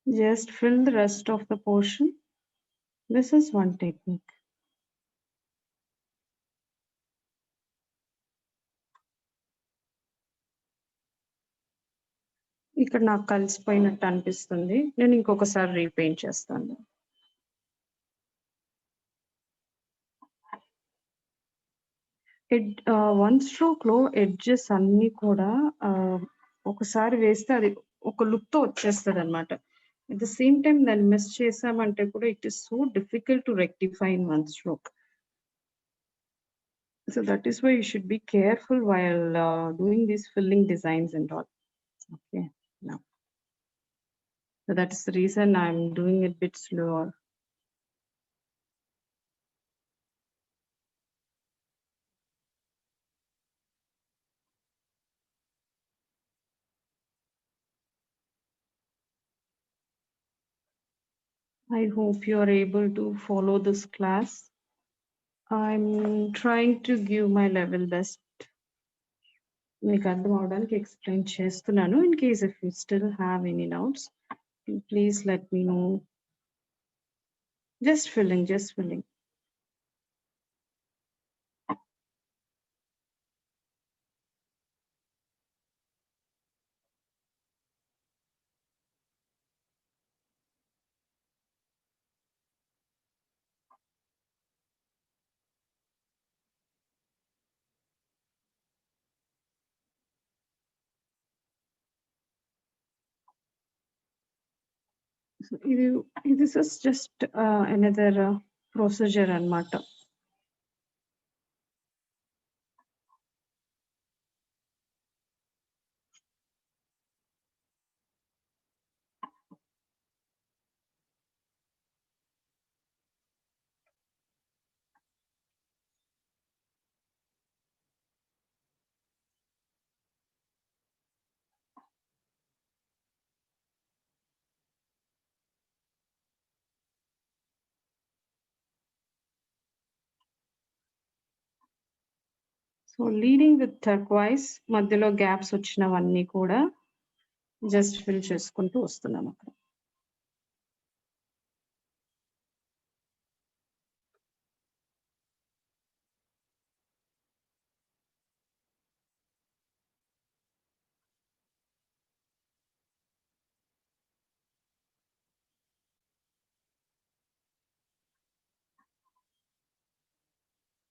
S1: Just fill the rest of the portion. This is one technique. ఇక్కడ నాకు కలిసిపోయినట్టు అనిపిస్తుంది. నేను ఇంకొకసారి రీపెయింట్ చేస్తాను. వన్ స్ట్రోక్ లో ఎడ్జెస్ అన్ని కూడా ఒకసారి వేస్తే అది ఒక లుక్ తో వచ్చేస్తుంది అనమాట. అట్ ద సేమ్ టైం దాన్ని మిస్ చేసామంటే కూడా it is so difficult to rectify in one stroke. So that is why you should be careful while doing these filling designs and all. Okay, now. So that is the reason I'm doing it a bit slower. I hope you are able to follow this class. I'm trying to give my level best. మీకు అర్థం అవడానికి explain చేస్తున్నాను. In case if you still have any doubts, please let me know. Just filling. So this is just another procedure అన్నమాట. So leading with టర్క్వైస్ మధ్యలో gaps వచ్చినవన్నీ కూడా just fill చేసుకుంటూ వస్తున్నాం అక్కడ.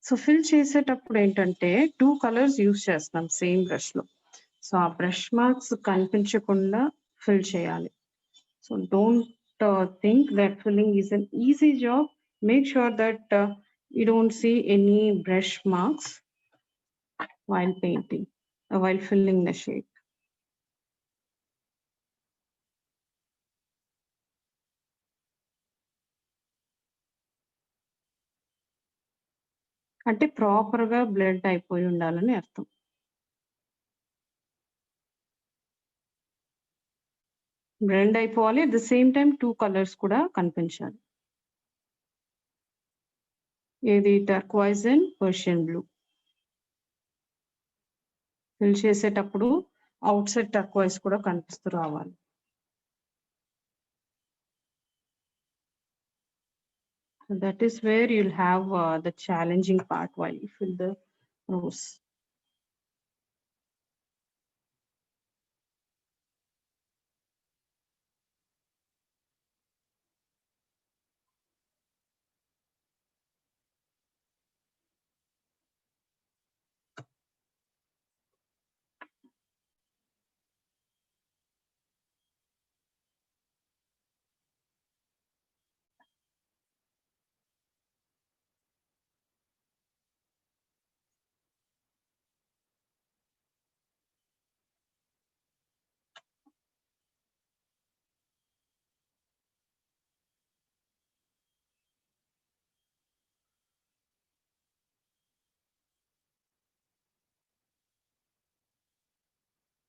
S1: సో ఫిల్ చేసేటప్పుడు ఏంటంటే 2 కలర్స్ యూస్ చేస్తున్నాం సేమ్ బ్రష్ లో. సో ఆ బ్రష్ మార్క్స్ కనిపించకుండా ఫిల్ చేయాలి. So don't think that filling is an easy job. Make sure that you don't see any brush marks while painting, while filling the shape. అంటే proper గా blend అయిపోయి ఉండాలని అర్థం. Blend అయిపోవాలి. At the same time 2 colours కూడా కనిపించాలి. ఏది టర్క్వైజ్ and Persian blue. Fill చేసేటప్పుడు అవుట్ సైడ్ టర్క్వైజ్ కూడా కనిపిస్తూ రావాలి. So that is where you'll have the challenging part while you fill the rows.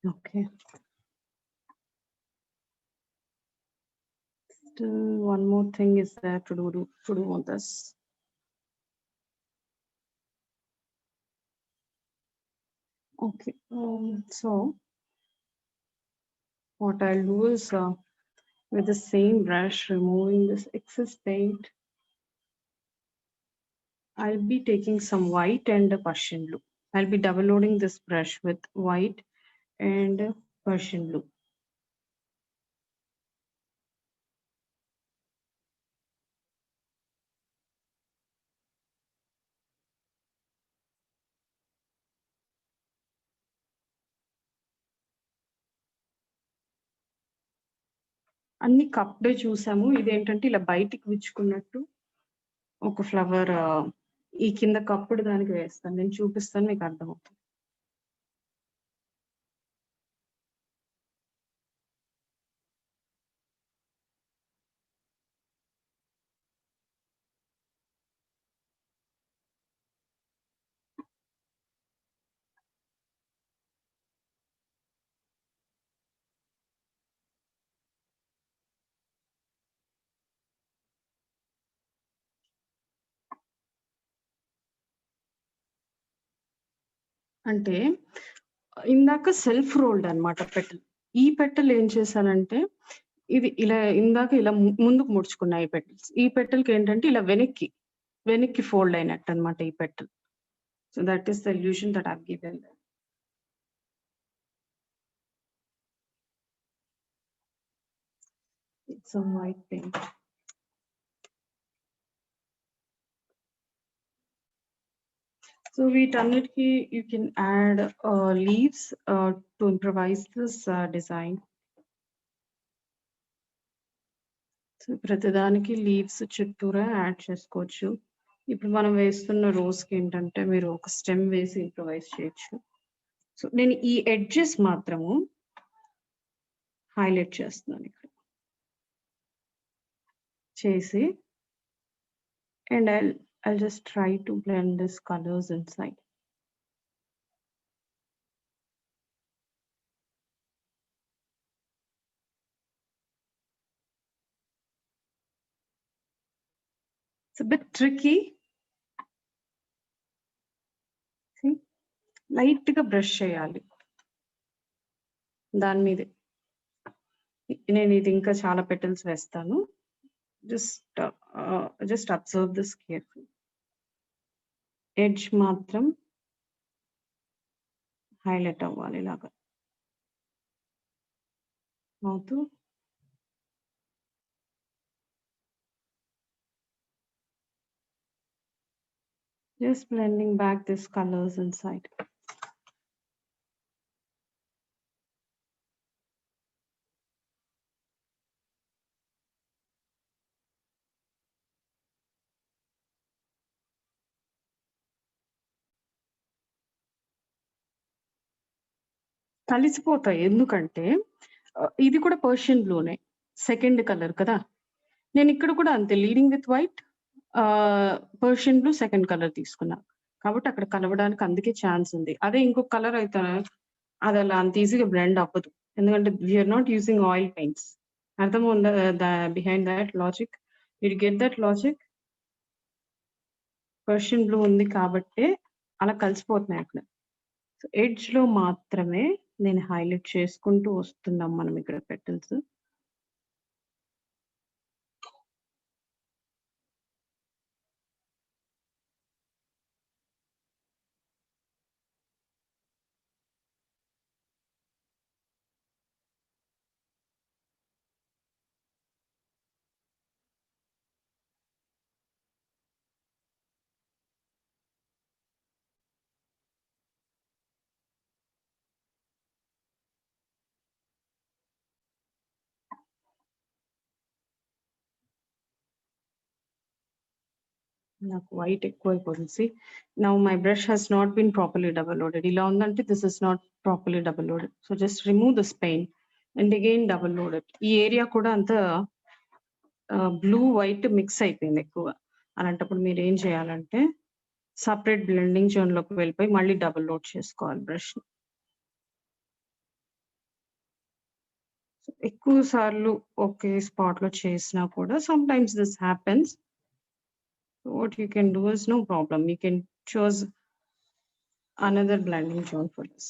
S1: Okay. Still one more thing is there to do on this. Okay. So what I'll do is with the same brush, removing this excess paint, I'll be taking some white and a Persian blue. I'll be double loading this brush with white and Persian blue. అన్ని కప్డే చూసాము ఇదేంటంటే ఇలా బయటికి విచ్చుకున్నట్టు ఒక flower ఈ కింద కప్పుడు దానికి వేస్తాను నేను చూపిస్తాను మీకు అర్థమవుతుంది అంటే ఇందాక సెల్ఫ్ రోల్డ్ అన్నమాట పెటల్ ఈ పెటల్ ఏం చేశానంటే ఇది ఇలా ఇందాక ఇలా ముందుకు ముడుచుకున్నాయి ఈ పెటల్స్ ఈ పెటల్ కి ఏంటంటే ఇలా వెనక్కి ఫోల్డ్ అయినట్టు అన్నమాట ఈ petal so that is the illusion that I've given it's some white paint So వీటన్నిటికి you can add leaves to improvise this design. So ప్రతిదానికి లీవ్స్ చుట్టూరా యాడ్ చేసుకోవచ్చు ఇప్పుడు మనం వేస్తున్న రోజ్కి ఏంటంటే మీరు ఒక స్టెమ్ వేసి ఇంప్రవైజ్ చేయొచ్చు సో నేను ఈ ఎడ్జెస్ మాత్రము హైలైట్ చేస్తున్నాను ఇక్కడ చేసి and I'll just try to blend this colors inside. It's a bit tricky. See, light గా బ్రష్ చేయాలి దాని మీదే నేను ఇది ఇంకా చాలా పెటల్స్ వేస్తాను just observe this carefully. Edge మాత్రం హైలైట్ అవ్వాలి ఇలాగా అవుతూ just blending back these colors inside. కలిసిపోతాయి ఎందుకంటే ఇది కూడా పర్షియన్ బ్లూనే సెకండ్ కలర్ కదా నేను ఇక్కడ కూడా అంతే leading with white Persian blue second colour తీసుకున్నా కాబట్టి అక్కడ కలవడానికి అందుకే ఛాన్స్ ఉంది అదే ఇంకొక కలర్ అయితే అది అలా అంత ఈజీగా బ్లెండ్ అవ్వదు ఎందుకంటే we are not using oil paints అర్థం ఉందా behind that logic you get that logic Persian blue ఉంది కాబట్టి అలా కలిసిపోతున్నాయి అక్కడ సో ఎడ్జ్ లో మాత్రమే నేను హైలైట్ చేసుకుంటూ వస్తున్నాం మనం ఇక్కడ పెటల్స్ నాకు వైట్ ఎక్కువైపోతుంది. See, now my brush has not been properly double loaded. ఇలా ఉందంటే this is not properly double loaded. So just remove this paint and again double load it. ఈ ఏరియా కూడా అంతా బ్లూ వైట్ మిక్స్ అయిపోయింది ఎక్కువ. అలాంటప్పుడు మీరు ఏం చేయాలంటే సపరేట్ బ్లెండింగ్ జోన్ లోకి వెళ్ళిపోయి మళ్ళీ డబుల్ లోడ్ చేసుకోవాలి బ్రష్. ఎక్కువ సార్లు ఒకే స్పాట్ లో చేసినా కూడా some times this happens. What you can do is no problem. You can choose another blending zone for this.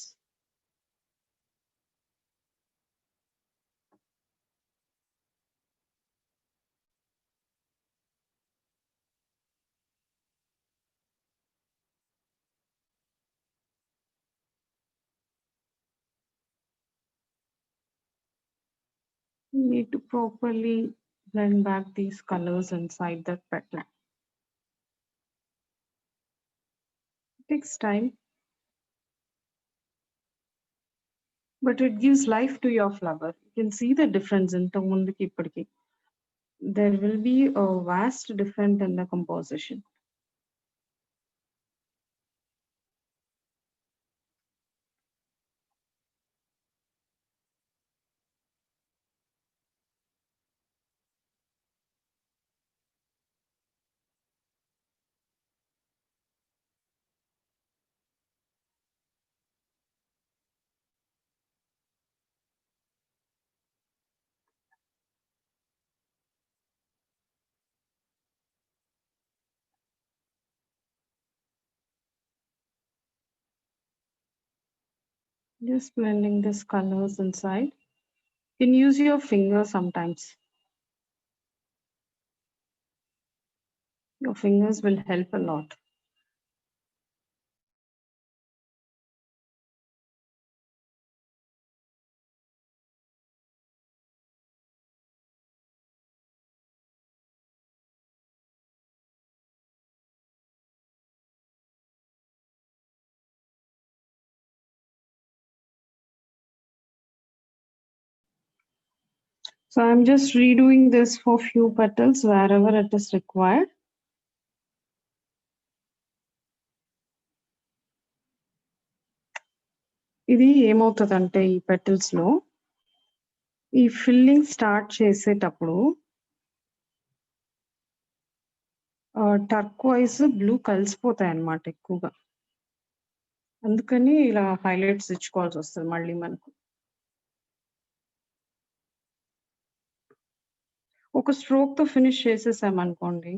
S1: You need to properly blend back these colors inside that petal. It takes time, but it gives life to your flower. You can see the difference in the ippudiki. There will be a vast difference in the composition. Just blending these colors inside. You can use your finger sometimes. Your fingers will help a lot. So I'm just redoing this for few petals wherever it is required. ఇది ఏమవుతుందంటే ఈ petals లో ఈ filling start చేసేటప్పుడు టర్క్వైజ్ blue కలిసిపోతాయి అన్నమాట ఎక్కువగా. అందుకని ఇలా హైలైట్స్ ఇచ్చుకోవాల్సి వస్తుంది మళ్ళీ మనకు. ఒక స్ట్రోక్ తో finish చేసేసామనుకోండి,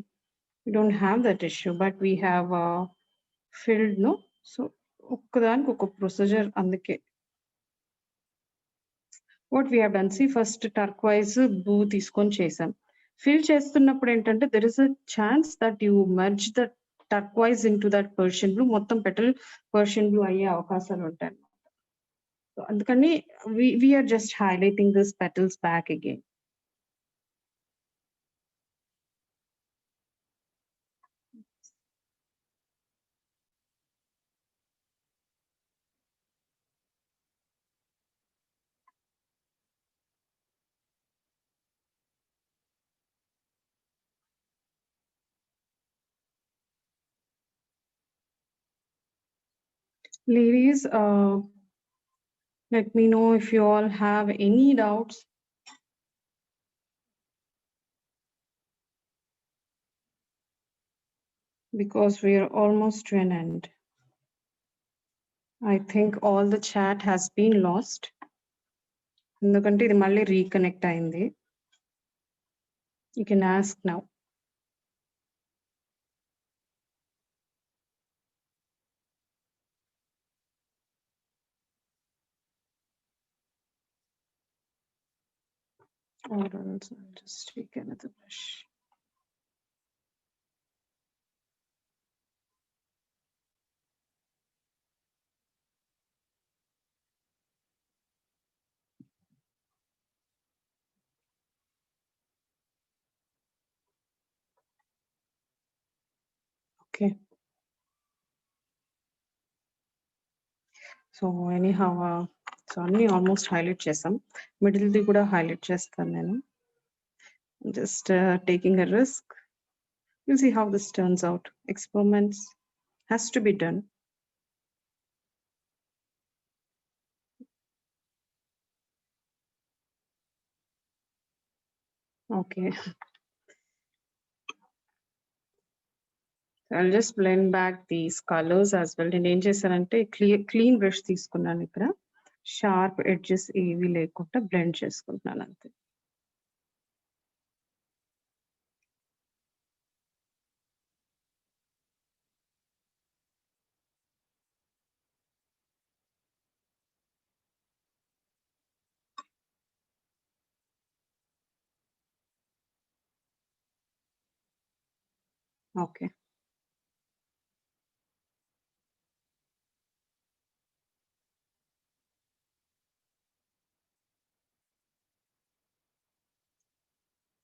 S1: we don't have that issue, but we have filled, no? So ఒక్కదానికి ఒక ప్రొసీజర్. అందుకే what we have done, see, first turquoise blue తీసుకొని చేసాం. ఫిల్ చేస్తున్నప్పుడు ఏంటంటే there is a chance that you merge the turquoise into that Persian blue, మొత్తం petal Persian blue అయ్యే అవకాశాలు ఉంటాయి. So అందుకని we are just highlighting these petals back again. Ladies, let me know if you all have any doubts. Because we are almost to an end. I think all the chat has been lost. ఎందుకంటే ఇది మళ్ళీ reconnect అయింది. You can ask now. Or else I'll just take another brush. Okay. So anyhow, so అన్ని almost highlight చేసాం. మిడిల్ది కూడా highlight చేస్తాను నేను. Just taking a risk. We'll see how this turns out. Experiments has to be done. Okay. I'll just blend back these colors as well. నేను ఏం చేశానంటే clean brush తీసుకున్నాను ఇక్కడ. షార్ప్ ఎడ్జెస్ ఏవి లేకుండా బ్లెండ్ చేసుకుంటున్నాను అంతే. Okay.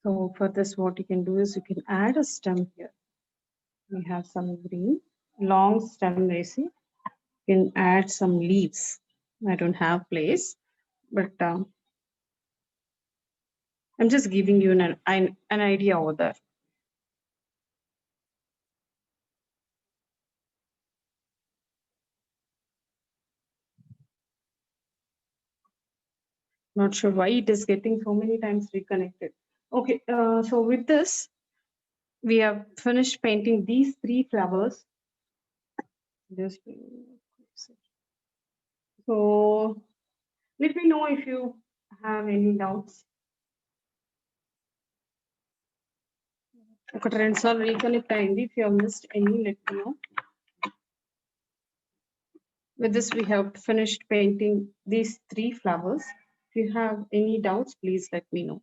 S1: So for this, what you can do is you can add a stem here. We have some green, long stem racing. You can add some leaves. I don't have place, but I'm just giving you an idea over there. Not sure why it is getting so many times reconnected. Okay, so with this, we have finished painting these 3 flowers. So let me know if you have any doubts. Okay, reconnect అయింది. If you have missed any, let me know. With this, we have finished painting these 3 flowers. If you have any doubts, please let me know.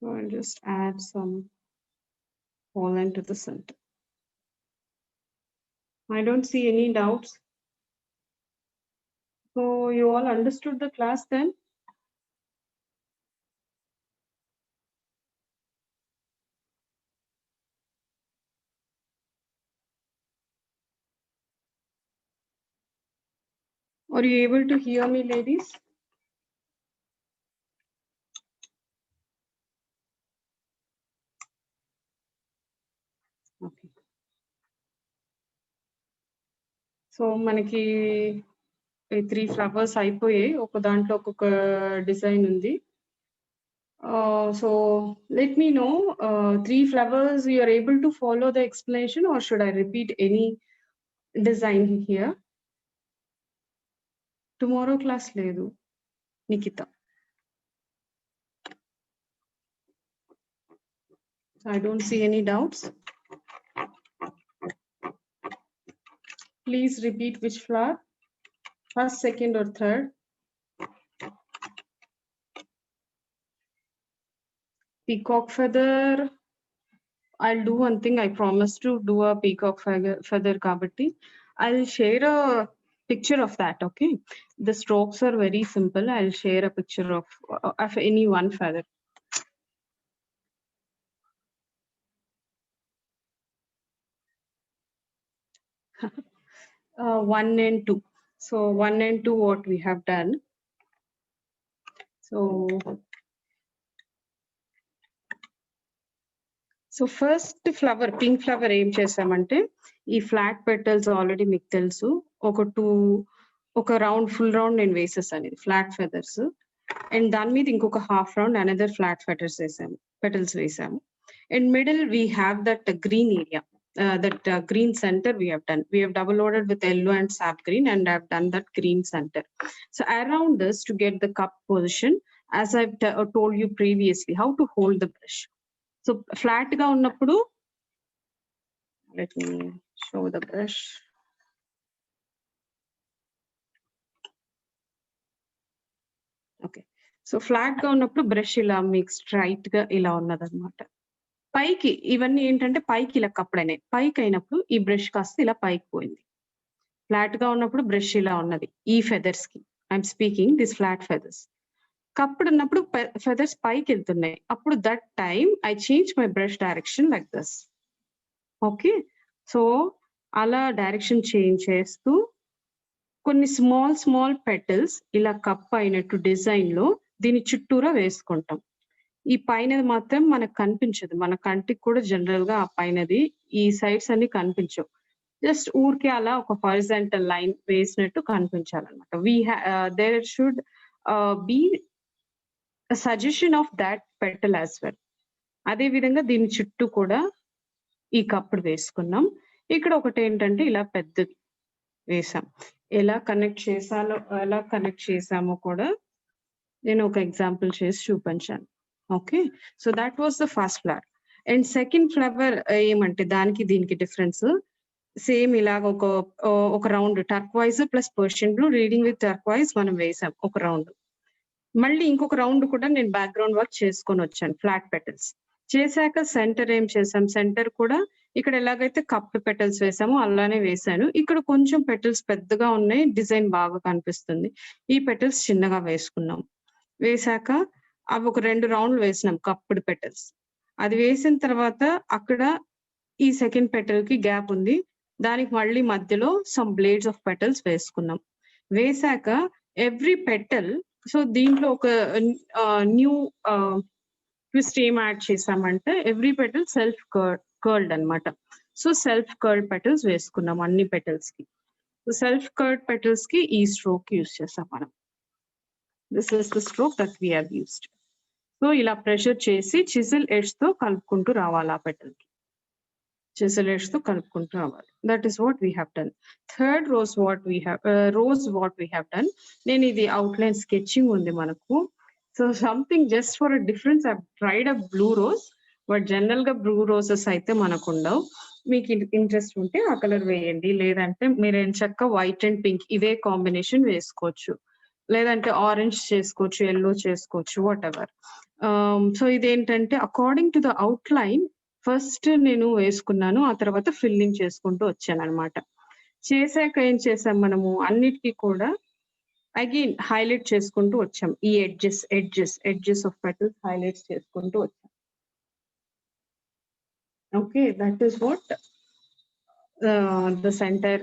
S1: So I'll just add some pollen to the center. I don't see any doubts. So you all understood the class then? Are you able to hear me, ladies? Okay. So మనకి 3 flowers అయిపోయాయి. ఒక దాంట్లో ఒక్కొక్క design ఉంది. So let me know 3 flowers you are able to follow the explanation, or should I repeat any design here? Tomorrow class ledu, Nikita. I don't see any doubts. Please repeat which flower, first, second or third. Peacock feather. I'll do one thing. I promise to do a peacock feather kabatti. I'll share a picture of that, okay? The strokes are very simple. I'll share a picture of any one feather. 1 and 2. So 1 and 2, what we have done. So first flower, pink flower ఏం చేసామంటే ఈ flat petals already మీకు తెలుసు. ఒక round full round నేను వేసేసాను, flat feathers. And దాని మీద ఇంకొక half round another flat petals వేసాము. And middle we have that green area, that green center we have done. We have double loaded with yellow and sap green, and I've done that green center. So around this, to get the cup position, as I've told you previously, how to hold the brush. So flat ga unnappudu, let me show the brush. Okay, so flat ga unnappudu brush ila meeku straight ga ila unnadannamata. పైకి ఇవన్నీ ఏంటంటే పైకి ఇలా కప్పడనే, పైకి అయినప్పుడు ఈ brush కాస్త ఇలా పైకి పోయింది. ఫ్లాట్ గా ఉన్నప్పుడు బ్రష్ ఇలా ఉన్నది. ఈ ఫెదర్స్ కి I'm speaking this flat feathers. కప్పుడు ఉన్నప్పుడు ఫెదర్స్ పైకి వెళ్తున్నాయి. అప్పుడు that time I change my brush direction like this. Okay. So, అలా డైరెక్షన్ చేంజ్ చేస్తూ కొన్ని స్మాల్ పెటల్స్ ఇలా కప్ అయినట్టు డిజైన్‌లో దీని చుట్టూరా వేసుకుంటాం. ఈ పైనది మాత్రం మనకు కనిపించదు. మన కంటికి కూడా జనరల్‌గా ఆ పైనది ఈ సైడ్స్ అన్ని కనిపించవు. జస్ట్ ఊరికే అలా ఒక హారిజాంటల్ లైన్ వేసినట్టు కనిపించాలన్నమాట. There should be a suggestion of that petal as well. అదే విధంగా దీని చుట్టూ కూడా ఈ కప్పుడు వేసుకున్నాం. ఇక్కడ ఒకటేంటంటే ఇలా పెద్దది వేసాం. ఎలా కనెక్ట్ చేశామో కూడా నేను ఒక ఎగ్జాంపుల్ చేసి చూపించాను. Okay. So thought was the first flower. And second flower ఏమంటే దానికి దీనికి డిఫరెన్స్ సేమ్ ఇలాగ ఒక round టర్క్వైజ్ plus Persian blue reading with టర్క్వైజ్ మనం వేసాం ఒక రౌండ్. మళ్ళీ ఇంకొక రౌండ్ కూడా నేను బ్యాక్‌గ్రౌండ్ వర్క్ చేసుకొని వచ్చాను ఫ్లాట్ పెటల్స్. చేశాక సెంటర్ ఏం చేసాం, సెంటర్ కూడా ఇక్కడ ఎలాగైతే కప్ పెటల్స్ వేసామో అలానే వేశాను. ఇక్కడ కొంచెం పెటల్స్ పెద్దగా ఉన్నాయి. డిజైన్ బాగా కనిపిస్తుంది. ఈ పెటల్స్ చిన్నగా వేసుకున్నాం. వేశాక అవి ఒక 2 రౌండ్‌లు వేసినాం కప్డ్ పెటల్స్. అది వేసిన తర్వాత అక్కడ ఈ సెకండ్ పెటల్‌కి గ్యాప్ ఉంది. దానికి మళ్ళీ మధ్యలో సమ్ బ్లేడ్స్ ఆఫ్ పెటల్స్ వేసుకున్నాం. వేశాక ఎవ్రీ పెటల్ సో దీంట్లో ఒక న్యూ ట్విస్ట్ ఏం యాడ్ చేసామంటే ఎవ్రీ పెటల్ సెల్ఫ్ కర్ల్డ్ అన్నమాట. సో సెల్ఫ్ కర్ల్డ్ పెటల్స్ వేసుకున్నాం అన్ని పెటల్స్‌కి. సో సెల్ఫ్ కర్ల్డ్ పెటల్స్‌కి ఈ స్ట్రోక్ యూజ్ చేసాం మనం. This is the stroke that we have used. So ఇలా ప్రెషర్ చేసి చిజిల్ ఎడ్జ్‌తో కలుపుకుంటూ రావాలి ఆ పెటల్‌కి. చిజిల్ ఎడ్జ్‌తో కలుపుకుంటూ రావాలి. That is what we have done. Third rose what we have done. నేను ఇది అవుట్‌లైన్ స్కెచింగ్ ఉంది మనకు. So something just for a difference I have tried a blue rose. But జనరల్‌గా బ్లూ రోజెస్ అయితే మనకుండవు. మీకు ఇంట్రెస్ట్ ఉంటే ఆ కలర్ వేయండి. లేదంటే మీరు ఎంచక్కా వైట్ అండ్ పింక్ ఇవే కాంబినేషన్ వేసుకోవచ్చు. లేదంటే ఆరెంజ్ చేసుకోవచ్చు, యెల్లో చేసుకోవచ్చు వాటెవర్. సో ఇదేంటంటే according to the outline first నేను వేసుకున్నాను. ఆ తర్వాత ఫిల్లింగ్ చేసుకుంటూ వచ్చానన్నమాట. చేశాక ఏం చేసాం మనము అన్నిటికి కూడా అగైన్ హైలైట్ చేసుకుంటూ వచ్చాం. ఈ ఎడ్జెస్ ఆఫ్ పెటల్స్ హైలైట్స్ చేసుకుంటూ వచ్చాం. Okay. That is what the center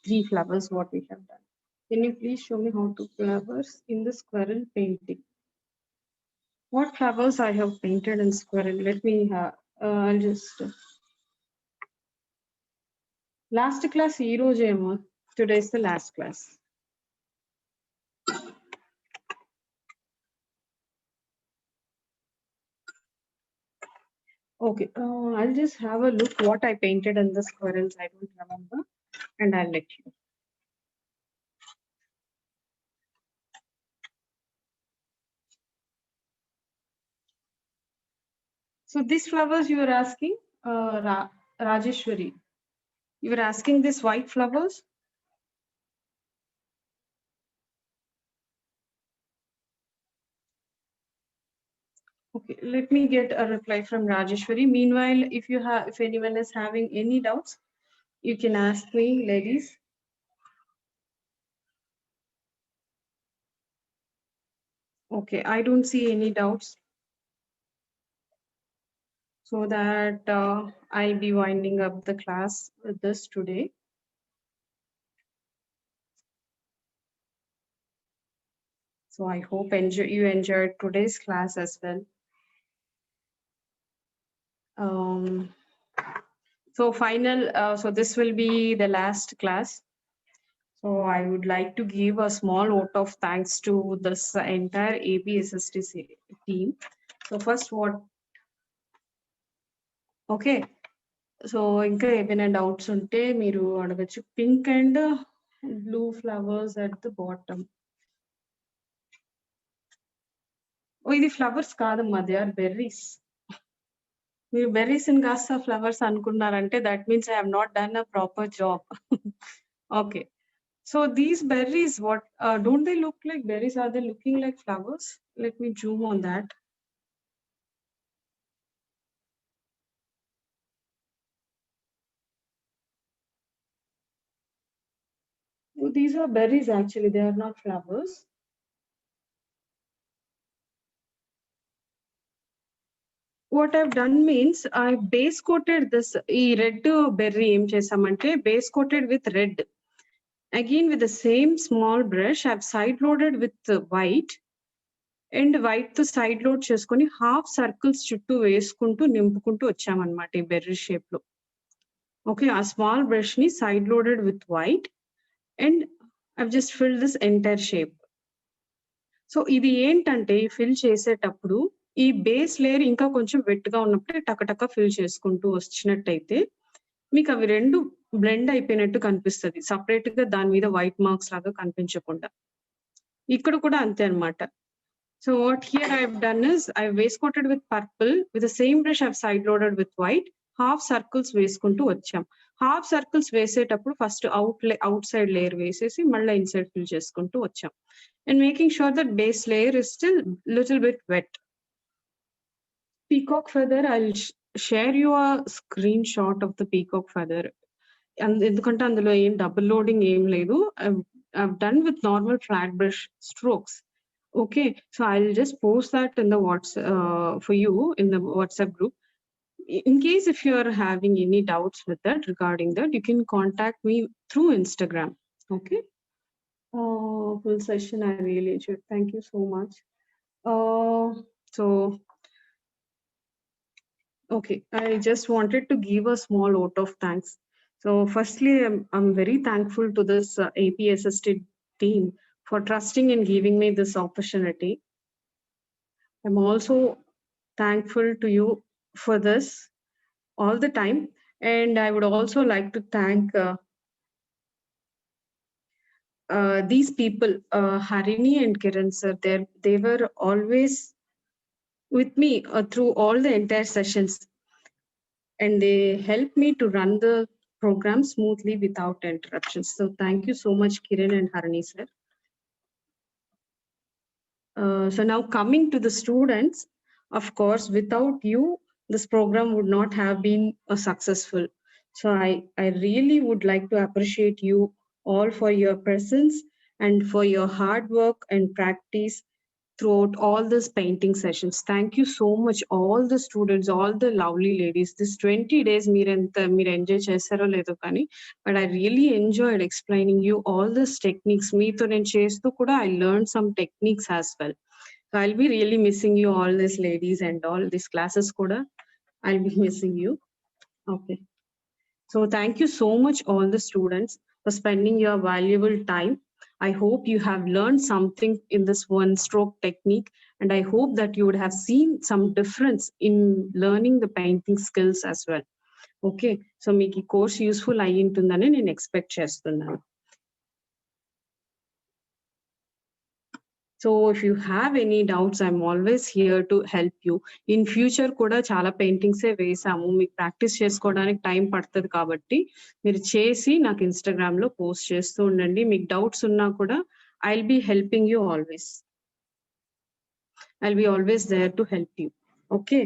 S1: 3 flowers what we have done. Can you please show me how to flowers in the squirrel painting? What flowers I have painted in squirrel? Let me I'll just last class ee rojemo. Today is the last class. Okay, I'll just have a look what I painted in the squirrels. I don't remember, and I'll let you. So these flowers you were asking, Rajeshwari, you were asking these white flowers? Okay, let me get a reply from Rajeshwari. Meanwhile, if anyone is having any doubts, you can ask me, ladies. Okay, I don't see any doubts. So that I'll be winding up the class with this today. So I hope you enjoyed today's class as well. So this will be the last class. So I would like to give a small vote of thanks to this entire APSSTC team. So first okay. So ఇంకా ఏమైనా doubts ఉంటే మీరు అడగచ్చు. Pink and blue flowers at the bottom. ఇది flowers కాదమ్మా, they are berries. మీరు berries ని కాస్త ఫ్లవర్స్ అనుకున్నారంటే that means I have not done a proper job. Okay. So these berries, don't they look like berries? Are they looking like flowers? Let me zoom on that. Oh, these are berries actually, they are not flowers. what I've done means I base coated this red berry em chesamante base coated with red. Again with the same small brush I've side loaded with white and white తో side load చేసుకొని half circles చుట్టూ వేసుకుంటూ నింపుకుంటూ వచ్చామన్నమాట ఈ berry shape లో. Okay, ఆ small brush ని side loaded with white and I've just fill this entire shape. So ఇది ఏంటంటే ఫిల్ చేసేటప్పుడు ఈ బేస్ లేయర్ ఇంకా కొంచెం వెట్ గా ఉన్నప్పుడే టకటక ఫిల్ చేసుకుంటూ వచ్చినట్టయితే మీకు అవి రెండు బ్లెండ్ అయిపోయినట్టు కనిపిస్తుంది, సపరేట్ గా దాని మీద వైట్ మార్క్స్ లాగా కనిపించకుండా. ఇక్కడ కూడా అంతే అన్నమాట. So what here I've done is I've base coated with purple, with the same brush I've side loaded with white, half circles వేసుకుంటూ వచ్చాం. హాఫ్ సర్కిల్స్ వేసేటప్పుడు ఫస్ట్ అవుట్ సైడ్ లేయర్ వేసేసి మళ్ళీ ఇన్సైడ్ ఫిల్ చేసుకుంటూ వచ్చాం. And making sure that base layer is still little bit wet. Peacock feather, I'll share you a screenshot of the peacock feather. ఎందుకంటే అందులో ఏం డబుల్ లోడింగ్ ఏం లేదు. I've done with normal flat brush strokes. Okay, so I'll just post that in the for you in the WhatsApp group. In case if you are having any doubts with that regarding that, you can contact me through Instagram. Okay. Full session I really enjoyed. Thank you so much. So okay, I just wanted to give a small vote of thanks. So firstly, I'm very thankful to this APSST team for trusting and giving me this opportunity. I'm also thankful to you for this all the time. And I would also like to thank these people, Harini and Kiran sir. They were always with me through all the entire sessions. And they helped me to run the program smoothly without interruptions. So thank you so much, Kiran and Harini sir. So now coming to the students, of course, without you, this program would not have been successful. So I really would like to appreciate you all for your presence and for your hard work and practice throughout all these painting sessions. Thank you so much, all the students, all the lovely ladies. This 20 days meer enjoy chesaro ledo kani, but I really enjoyed explaining you all these techniques. Meeto nen chestu kuda I learned some techniques as well. So I'll be really missing you, all these ladies, and all these classes kuda I'll be missing you. Okay. So thank you so much all the students for spending your valuable time. I hope you have learned something in this one stroke technique, and I hope that you would have seen some difference in learning the painting skills as well. Okay, so meeki course useful ayyintundani nenu expect chestunnanu. So if you have any doubts, I'm always here to help you. In future kuda chala paintings e vesamu, meeku practice chesukodaniki time padtadi kabatti meer chesi naaku Instagram lo post chestu undandi. Meeku doubts unna kuda I'll be helping you always. I'll be always there to help you. Okay.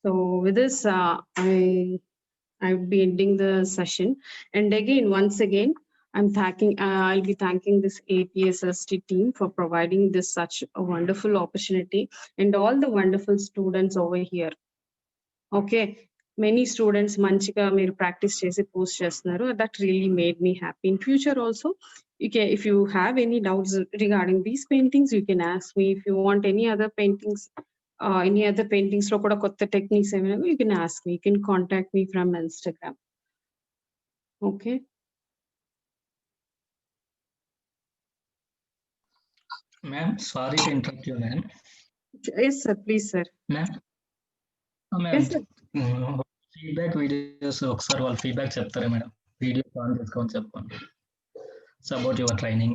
S1: So with this, I'll be ending the session. And again, once again, I'll be thanking this APSST team for providing this such a wonderful opportunity and all the wonderful students over here. Okay, many students manchiga meer practice chesi post chestunaru. That really made me happy. In future also, if you have any doubts regarding these paintings, you can ask me. If you want any other paintings lo kuda kotta techniques emayna, you can ask me. You can contact me from Instagram. Okay.
S2: Ma'am, sorry to interrupt you, ma'am.
S1: Yes, sir. Please, sir.
S2: Ma'am. Ma'am.
S1: Yes, sir.
S2: Feedback videos ఒకసారి వాళ్ళ feedback చెప్తారా madam? Videos on చేసుకొని చెప్పండి. It's about your training.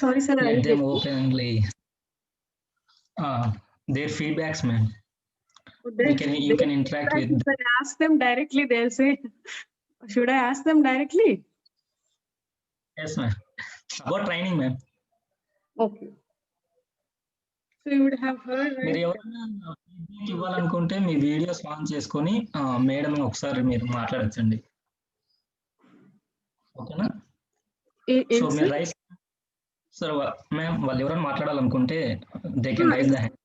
S1: Sorry, sir.
S2: Let them openly. Their feedbacks, ma'am. You can interact with them.
S1: Ask them directly. They'll say, should I ask them directly?
S2: Yes, ma'am. About training, ma'am.
S1: Okay. So you would have heard, right?
S2: మీరు ఎవరైనా feedback ఇవ్వాలనుకుంటే మీ videos on చేసుకొని madam ఒకసారి మీరు మాట్లాడచ్చండి. ఓకేనా? So మీరు right sir ma'am వాళ్ళు ఎవరైనా మాట్లాడాలనుకుంటే they can raise the hand.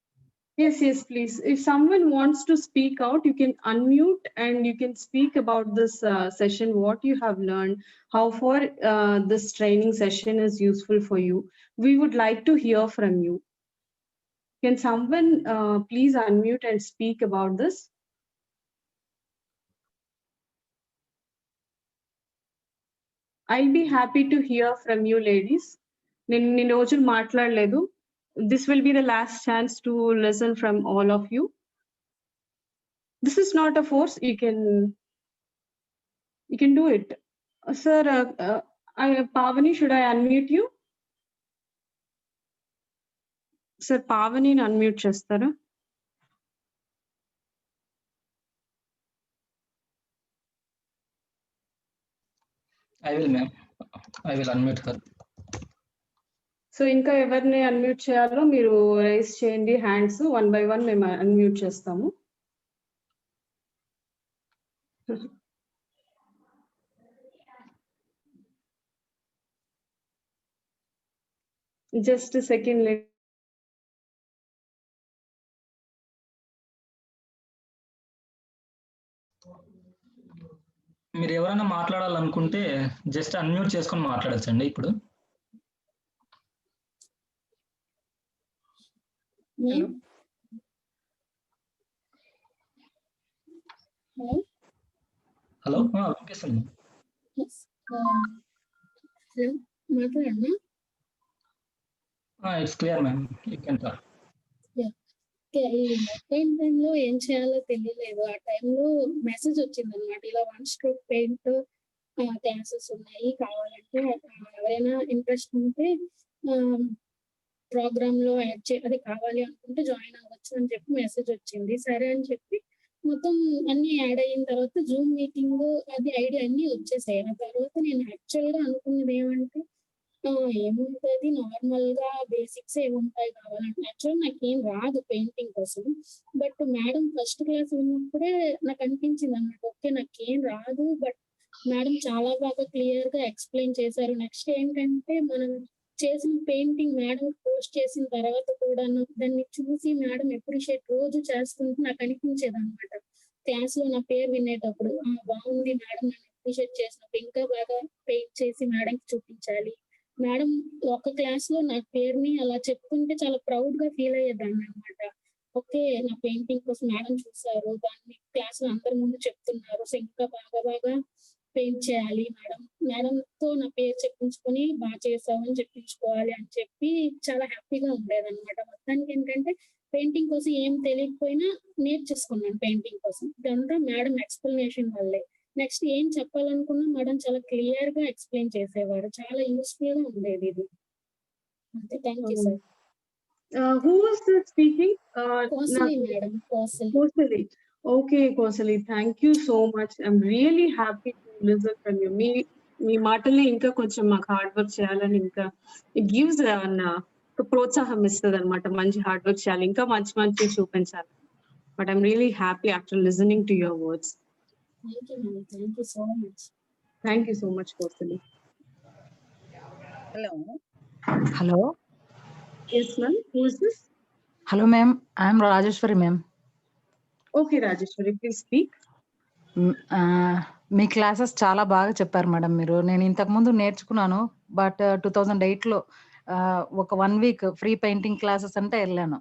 S1: Yes, please. If someone wants to speak out, you can unmute and you can speak about this session, what you have learned, how far this training session is useful for you. We would like to hear from you. Can someone please unmute and speak about this? I'll be happy to hear from you, ladies. నేను రోజులు మాట్లాడలేదు. This will be the last chance to listen from all of you. This is not a force. You can do it. Sir, Pavani, should I unmute you? Sir, Pavani unmute chestara.
S2: I will, ma'am. I will unmute her.
S1: So ఇంకా ఎవరిని unmute చేయాలో మీరు rice చేయండి hands, 1 by 1 మేము unmute చేస్తాము. Just second.
S2: మీరు ఎవరైనా మాట్లాడాలనుకుంటే just unmute చేసుకొని మాట్లాడచ్చండి ఇప్పుడు. హలో వినిపిస్తుంది. It's clear ma'am, you can talk.
S3: Paint టైంలో ఏం చేయాలో తెలియలేదు. ఆ టైంలో మెసేజ్ వచ్చింది అనమాట, ఇలా 1 stroke పెయింట్ క్లాసెస్ ఉన్నాయి, కావాలంటే ఎవరైనా ఇంట్రెస్ట్ ఉంటే ప్రోగ్రామ్ లో అది కావాలి అనుకుంటే జాయిన్ అవ్వచ్చు అని చెప్పి మెసేజ్ వచ్చింది. సరే అని చెప్పి మొత్తం అన్ని యాడ్ అయిన తర్వాత జూమ్ మీటింగ్ అది ఐడియా అన్ని వచ్చేసాయి. ఆ తర్వాత నేను యాక్చువల్ గా అనుకున్నది ఏమంటే ఏముంటది, నార్మల్ గా బేసిక్స్ ఏముంటాయి కావాలంటే. యాక్చువల్ నాకేం రాదు పెయింటింగ్ కోసం, బట్ మేడం ఫస్ట్ క్లాస్ ఉన్నప్పుడే నాకు అనిపించింది అన్నమాట, ఓకే నాకేం రాదు, బట్ మేడం చాలా బాగా క్లియర్ గా ఎక్స్ప్లెయిన్ చేశారు. నెక్స్ట్ ఏంటంటే మనం చేసిన పెయింటింగ్ మేడం పోస్ట్ చేసిన తర్వాత కూడా దాన్ని చూసి మేడం అప్రిషియేట్ రోజు చేస్తుంటే నాకు అనిపించేది అనమాట. క్లాస్ లో నా పేరు వినేటప్పుడు బాగుంది మేడం, నన్ను అప్రిషియేట్ చేసినప్పుడు ఇంకా బాగా పెయింట్ చేసి మేడంకి చూపించాలి. మేడం ఒక క్లాస్ లో నా పేరుని అలా చెప్పుకుంటే చాలా ప్రౌడ్ గా ఫీల్ అయ్యేదాన్ని అనమాట. ఓకే నా పెయింటింగ్ కోసం మేడం చూసారు, దాన్ని క్లాస్ లో అందరి ముందు చెప్తున్నారు, సో ఇంకా బాగా పెయింట్ చేయాలి, మేడంతో నా పేరు చెప్పించుకొని బాగా చేసావు అని చెప్పించుకోవాలి అని చెప్పి చాలా హ్యాపీగా ఉండేది అనమాట. మొత్తానికి ఏంటంటే పెయింటింగ్ కోసం ఏం తెలియకపోయినా నేర్చేసుకున్నాను పెయింటింగ్ కోసం. ఇదంతా మేడం ఎక్స్ప్లెనేషన్ వల్లే. నెక్స్ట్ ఏం చెప్పాలనుకున్నా మేడం చాలా క్లియర్ గా ఎక్స్ప్లెయిన్ చేసేవారు, చాలా యూస్ఫుల్ గా ఉండేది ఇది. అంతే, thank you sir.
S1: Who is speaking?
S3: Kosali madam,
S1: Kosali. Okay, Kosali, thank you so much. I'm really happy to listen from you. మీ మాటల్ని ఇంకా కొంచెం మాకు హార్డ్ వర్క్ చేయాలని, ఇంకా ఇట్ గివ్స్ ప్రోత్సాహం ఇస్తుంది అనమాట. మంచి హార్డ్ వర్క్ చేయాలి, ఇంకా మంచి చూపించాలి. But I'm really happy after listening to your words.
S3: Thank you so much.
S1: Thank you so much, Kosali.
S4: Hello.
S1: Yes, ma'am. Who is this?
S4: Hello, ma'am. I am Rajeshwari, ma'am.
S1: Okay, Rajeshwari, please speak.
S4: Me classes చాలా బాగా చెప్పారు madam మీరు. నేను ఇంతకుముందు నేర్చుకున్నాను, but 2008లో ఒక 1 week free painting classes అంటే వెళ్ళాను.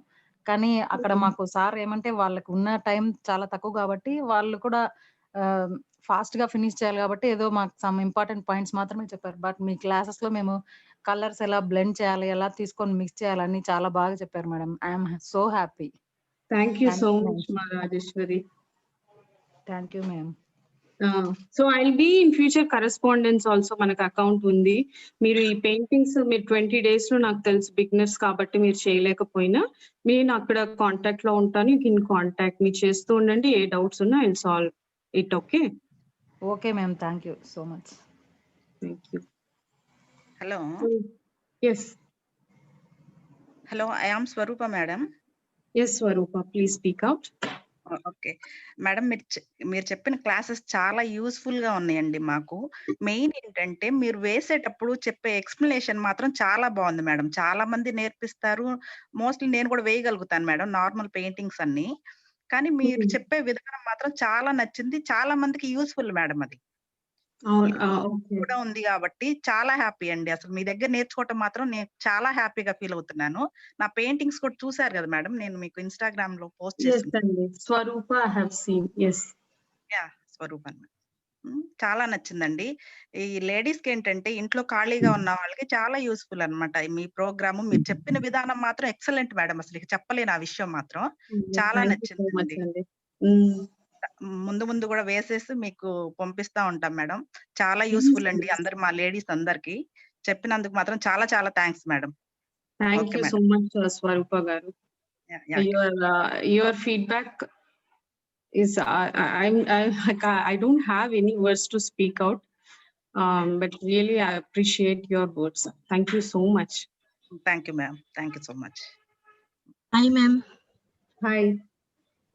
S4: కానీ అక్కడ మాకు సార్ ఏమంటే వాళ్ళకు ఉన్న టైం చాలా తక్కువ కాబట్టి వాళ్ళు కూడా ఫాస్ట్ గా ఫినిష్ చేయాలి కాబట్టి ఏదో మాకు సమ్ ఇంపార్టెంట్ పాయింట్స్ మాత్రమే చెప్పారు. బట్ మీ క్లాసెస్ లో మేము కలర్స్ ఎలా బ్లెండ్ చేయాలి, ఎలా తీసుకొని మిక్స్ చేయాలని చాలా బాగా చెప్పారు madam. I'm so happy.
S1: Thank you so much, ma Rajeshwari.
S4: Thank you, ma'am.
S1: So I'll be in future correspondence also. మనకు అకౌంట్ ఉంది. మీరు ఈ పెయింటింగ్స్ మీరు 20 days లో నాకు తెలుసు బిగినర్స్ కాబట్టి మీరు చేయలేకపోయినా నేను అక్కడ కాంటాక్ట్ లో ఉంటాను. యూ కెన్ కాంటాక్ట్ మీ, చేస్తూ ఉండండి. ఏ డౌట్స్ ఉన్నా I'll solve it. Okay
S4: okay ma'am, thank you so much.
S1: Thank you.
S5: Hello.
S1: Yes.
S5: Hello, I am Swarupa madam.
S1: Yes, Swarupa, please speak out.
S5: Okay. Madam మీరు చెప్పిన classes చాలా useful గా ఉన్నాయండి మాకు. Main ఏంటంటే మీరు వేసేటప్పుడు చెప్పే ఎక్స్‌ప్లనేషన్ మాత్రం చాలా బావుంది మేడం. చాలా మంది నేర్పిస్తారు. మోస్ట్‌లీ నేను కూడా వేయగలుగుతాను మేడం నార్మల్ పెయింటింగ్స్ అన్నీ. కానీ మీరు
S1: హ్మ్.
S5: చెప్పే విధానం మాత్రం చాలా నచ్చింది. చాలా మందికి యూజ్‌ఫుల్ మేడం అది.
S1: అవును.
S5: ఇప్పుడు
S1: ఓకే.
S5: కూడా ఉంది గాబట్టి చాలా హ్యాపీ అండి. అసలు మీ దగ్గర నేర్చుకోవటం మాత్రం నేను చాలా హ్యాపీగా ఫీల్ అవుతున్నాను. నా పెయింటింగ్స్ కూడా చూసారు గదా మేడం. నేను మీకు ఇన్‌స్టాగ్రామ్‌లో పోస్ట్
S1: యెస్
S5: చేసింది.
S1: అండి. Swarupa I have seen. Yes.
S5: Yeah! స్వరూపన్. చాలా నచ్చిందండి. ఈ లేడీస్‌కేంటంటే ఇంట్లో ఖాళీగా ఉన్న వాళ్ళకి చాలా యూజ్‌ఫుల్ అన్నమాట. మీ ప్రోగ్రాము మీరు చెప్పిన విధానం మాత్రం ఎక్సలెంట్ మేడం. అసలు ఇక చెప్పలేను ఆ విషయం మాత్రం. చాలా
S1: థ్యాంక్ యూ సో మచ్
S5: నచ్చిందండి.
S1: అండి. హ్మ్.
S5: ముందు ముందు గూడా వేసేసి మీకు పంపిస్తా ఉంటాం మేడం. చాలా
S1: ప్లీజ్
S5: యూజ్‌ఫుల్ అండి అందరు మా లేడీస్ అందరికి. చెప్పినందుకు మాత్రం చాలా చాలా thanks madam.
S1: Thank
S5: okay
S1: you so
S5: madam.
S1: Much Swarupa garu.
S5: Yeah! Yeah!
S1: Your feedback is I don't have any words to speak out. But really I appreciate your words. Thank you so much.
S5: Thank you ma'am. Thank you so much.
S6: Hi, ma'am.
S1: Hi.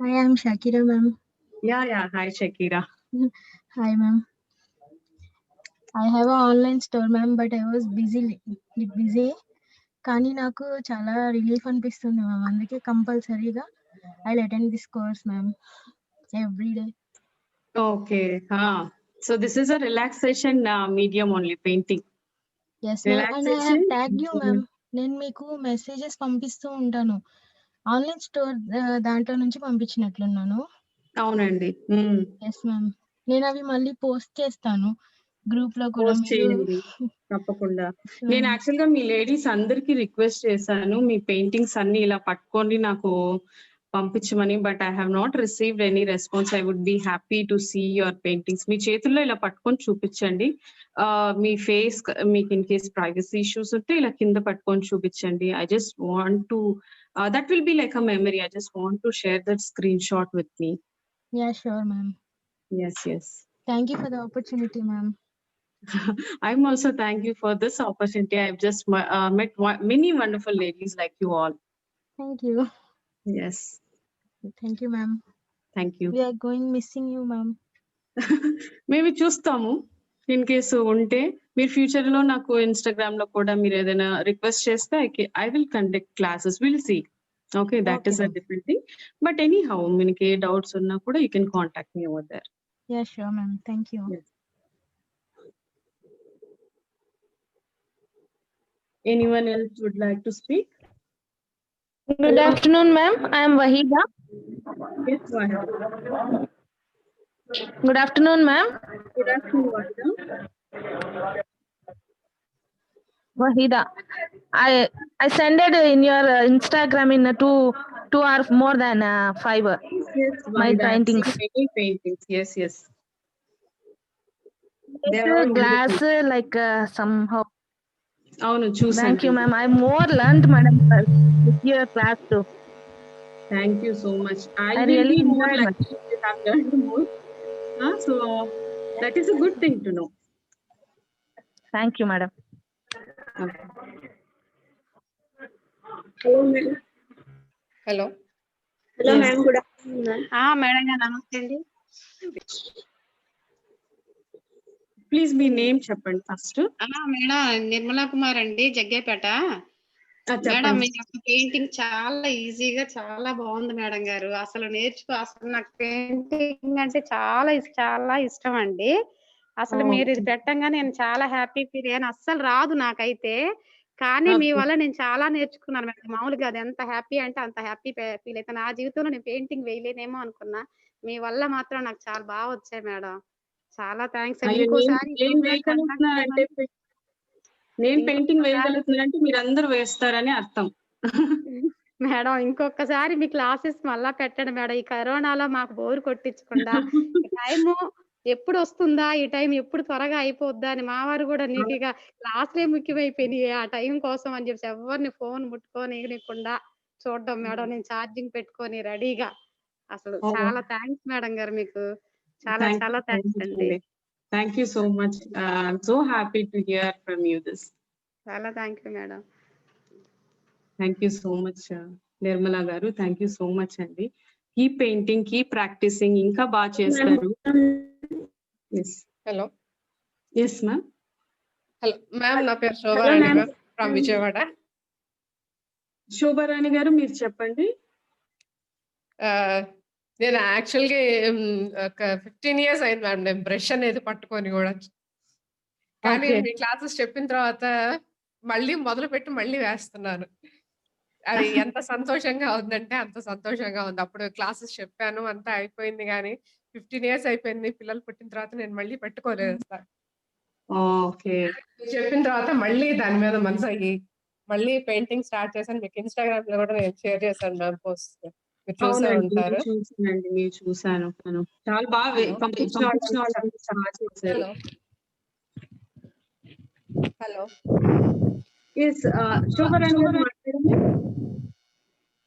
S6: Hi, I'm Shakira, ma'am.
S1: Yeah. Hi, Shakira.
S6: Hi, ma'am. I have an online store, ma'am, but I was busy. కానీ నాకు చాలా relief అనిపిస్తుంది ma'am. అందుకే కంపల్సరీగా ఐ attend this course ma'am every day.
S1: Okay. So this is a relaxation medium only, painting.
S6: Yes ma'am. And I have
S1: Relaxation.
S6: Tagged you ma'am. నేను మీకు messages పంపిస్తూ ఉంటాను. ఆన్లైన్ స్టోర్ దాంట్లో నుంచి పంపించినట్లున్నాను.
S1: అవునండి.
S6: Yes ma'am. నేను అవి మళ్ళీ పోస్ట్ చేస్తాను గ్రూప్ లో కూడా.
S1: పోస్ట్
S6: మీరు
S1: చేయండి తప్పకుండా. నేను యాక్చువల్ గా మీ లేడీస్ అందరికి రిక్వెస్ట్ చేశాను మీ పెయింటింగ్స్ అన్ని ఇలా పట్టుకొని నాకు పంపించమని. But I have not received any response. I would be happy to see your paintings. మీ చేతుల్లో ఇలా పట్టుకొని చూపించండి. మీ ఫేస్ మీకు ఇన్ కేస్ ప్రైవసీ ఇష్యూస్ ఉంటే ఇలా కింద పట్టుకొని చూపించండి. I just want to that will be like a memory. I just want to share that screenshot with me.
S6: Yeah sure ma'am.
S1: Yes.
S6: Thank you for the opportunity ma'am.
S1: I'm also thank you for this opportunity. I've just met many wonderful ladies like you all.
S6: Thank you.
S1: Yes.
S6: Thank you ma'am.
S1: Thank you.
S6: We are going missing you, ma'am.
S1: మేము చూస్తాము. In case ఉంటే మీరు future లో నాకు Instagram లో కూడా మీరు ఏదైనా రిక్వెస్ట్ చేస్తే I will conduct classes. Will see. Okay, that
S6: Okay,
S1: is a
S6: ma'am.
S1: Different thing. But anyhow మీకు ఏ డౌట్స్ ఉన్నా కూడా you can contact me over there.
S6: Yeah, sure, ma'am. Thank you.
S1: Anyone else would like to speak?
S7: Good afternoon, ma'am. I am Wahida.
S1: Yes, Wahida.
S7: Good afternoon, ma'am.
S1: Good afternoon, Wahida.
S7: Wahida. I sent it in your Instagram in 2 or more than 5.
S1: Yes,
S7: My
S1: Wahida. I've
S7: paintings.
S1: seen many paintings. Yes. They are
S7: It's
S1: all
S7: glass
S1: beautiful.
S7: like somehow.
S1: అవును, చూసాను.
S7: Thank you, ma'am. I more learned, madam, with your class too.
S1: Thank you so much. I will
S7: really
S1: be more
S7: enjoyed
S1: lucky if you have learned more. So that is a good thing to know.
S7: Thank you, madam.
S1: Okay.
S8: Hello, madam.
S9: Hello
S8: Hello,
S1: Yes.
S8: ma'am. Good afternoon, ma'am.
S9: Madam గారు నమస్తే అండి.
S1: Please me name చెప్పండి first.
S9: Madam Nirmala Kumar అండి, Jaggepeta. Madam మీ యొక్క painting చాలా ఈజీగా చాలా బాగుంది మేడం గారు. అసలు నాకు పెయింటింగ్ అంటే చాలా ఇష్టం అండి. అసలు మీరు ఇది పెట్టంగానే నేను చాలా హ్యాపీ ఫీల్ అయ్యాను. అస్సలు రాదు నాకైతే, కానీ మీ వల్ల నేను చాలా నేర్చుకున్నాను మేడం. మామూలుగా అది ఎంత హ్యాపీ అంటే అంత హ్యాపీ ఫీల్ అయితే నా జీవితంలో నేను పెయింటింగ్ వేయలేనేమో అనుకున్నా. మీ వల్ల మాత్రం నాకు చాలా బాగా వచ్చాయి మేడం. చాలా థ్యాంక్స్ అండి. ఇంకోసారి
S1: నేను పెయింటింగ్ వేయగలుగుతున్నానంటే మీరందరూ వేస్తారని అర్థం.
S9: మేడం ఇంకొకసారి మీ క్లాసెస్ మళ్ళా పెట్టండి మేడం. ఈ కరోనాలో మాకు బోర్ కొట్టించకుండా టైము ఎప్పుడు వస్తుందా, ఈ టైం ఎప్పుడు త్వరగా అయిపోద్దా అని మా వారు కూడా నీకు ఇక క్లాసులే ముఖ్యమైపోయినాయి ఆ టైం కోసం అని చెప్పి ఎవరిని ఫోన్ ముట్టుకోనియకుండా చూడడం మేడం. నేను ఛార్జింగ్ పెట్టుకొని రెడీగా. అసలు చాలా థ్యాంక్స్ మేడం గారు మీకు. చాలా థ్యాంక్స్ అండి.
S1: Thank you so much. I'm so happy to hear from you this.
S9: చాలా thank you madam.
S1: Thank you so much, Nirmala garu. Thank you so much అండి. కీప్ పెయింటింగ్, కీప్ ప్రాక్టీసింగ్, ఇంకా బాగా చేస్తారు. Yes
S10: hello
S1: yes ma'am.
S10: Hello ma'am, నా పేరు
S8: hello
S10: Shobharani
S8: ma'am.
S10: Ma'am from Vijayawada.
S1: Shobharani గారు మీరు చెప్పండి.
S10: నేను యాక్చువల్గా ఒక 15 years అయింది మ్యామ్ నేను బ్రష్ అనేది పట్టుకొని కూడా. కానీ
S1: Okay.
S10: మీ క్లాసెస్ చెప్పిన తర్వాత మళ్ళీ మొదలుపెట్టి మళ్ళీ వేస్తున్నాను. అది ఎంత సంతోషంగా ఉందంటే అంత సంతోషంగా ఉంది. అప్పుడు క్లాసెస్ చెప్పాను, అంతా అయిపోయింది కానీ 15 years అయిపోయింది. పిల్లలు పుట్టిన తర్వాత నేను మళ్ళీ పెట్టుకోలేదు అసలు.
S1: ఓకే.
S10: మీరు చెప్పిన తర్వాత మళ్ళీ దాని మీద మనసు అయ్యి మళ్ళీ పెయింటింగ్ స్టార్ట్ చేశాను. మీకు ఇన్‌స్టాగ్రామ్ లో కూడా నేను షేర్ చేశాను మ్యామ్ పోస్ట్. మీరు చూసే
S1: అవునండి,
S10: ఉంటారు.
S1: నేను చూసానండి, మీరు చూసాను. చాలా బాగా
S10: హలో
S1: పంపించిన వాళ్ళంతా చాలా బాగా చేశారు.
S10: హలో హలో
S1: ఎస్ శోభారాణి గారు మాట్లాడండి.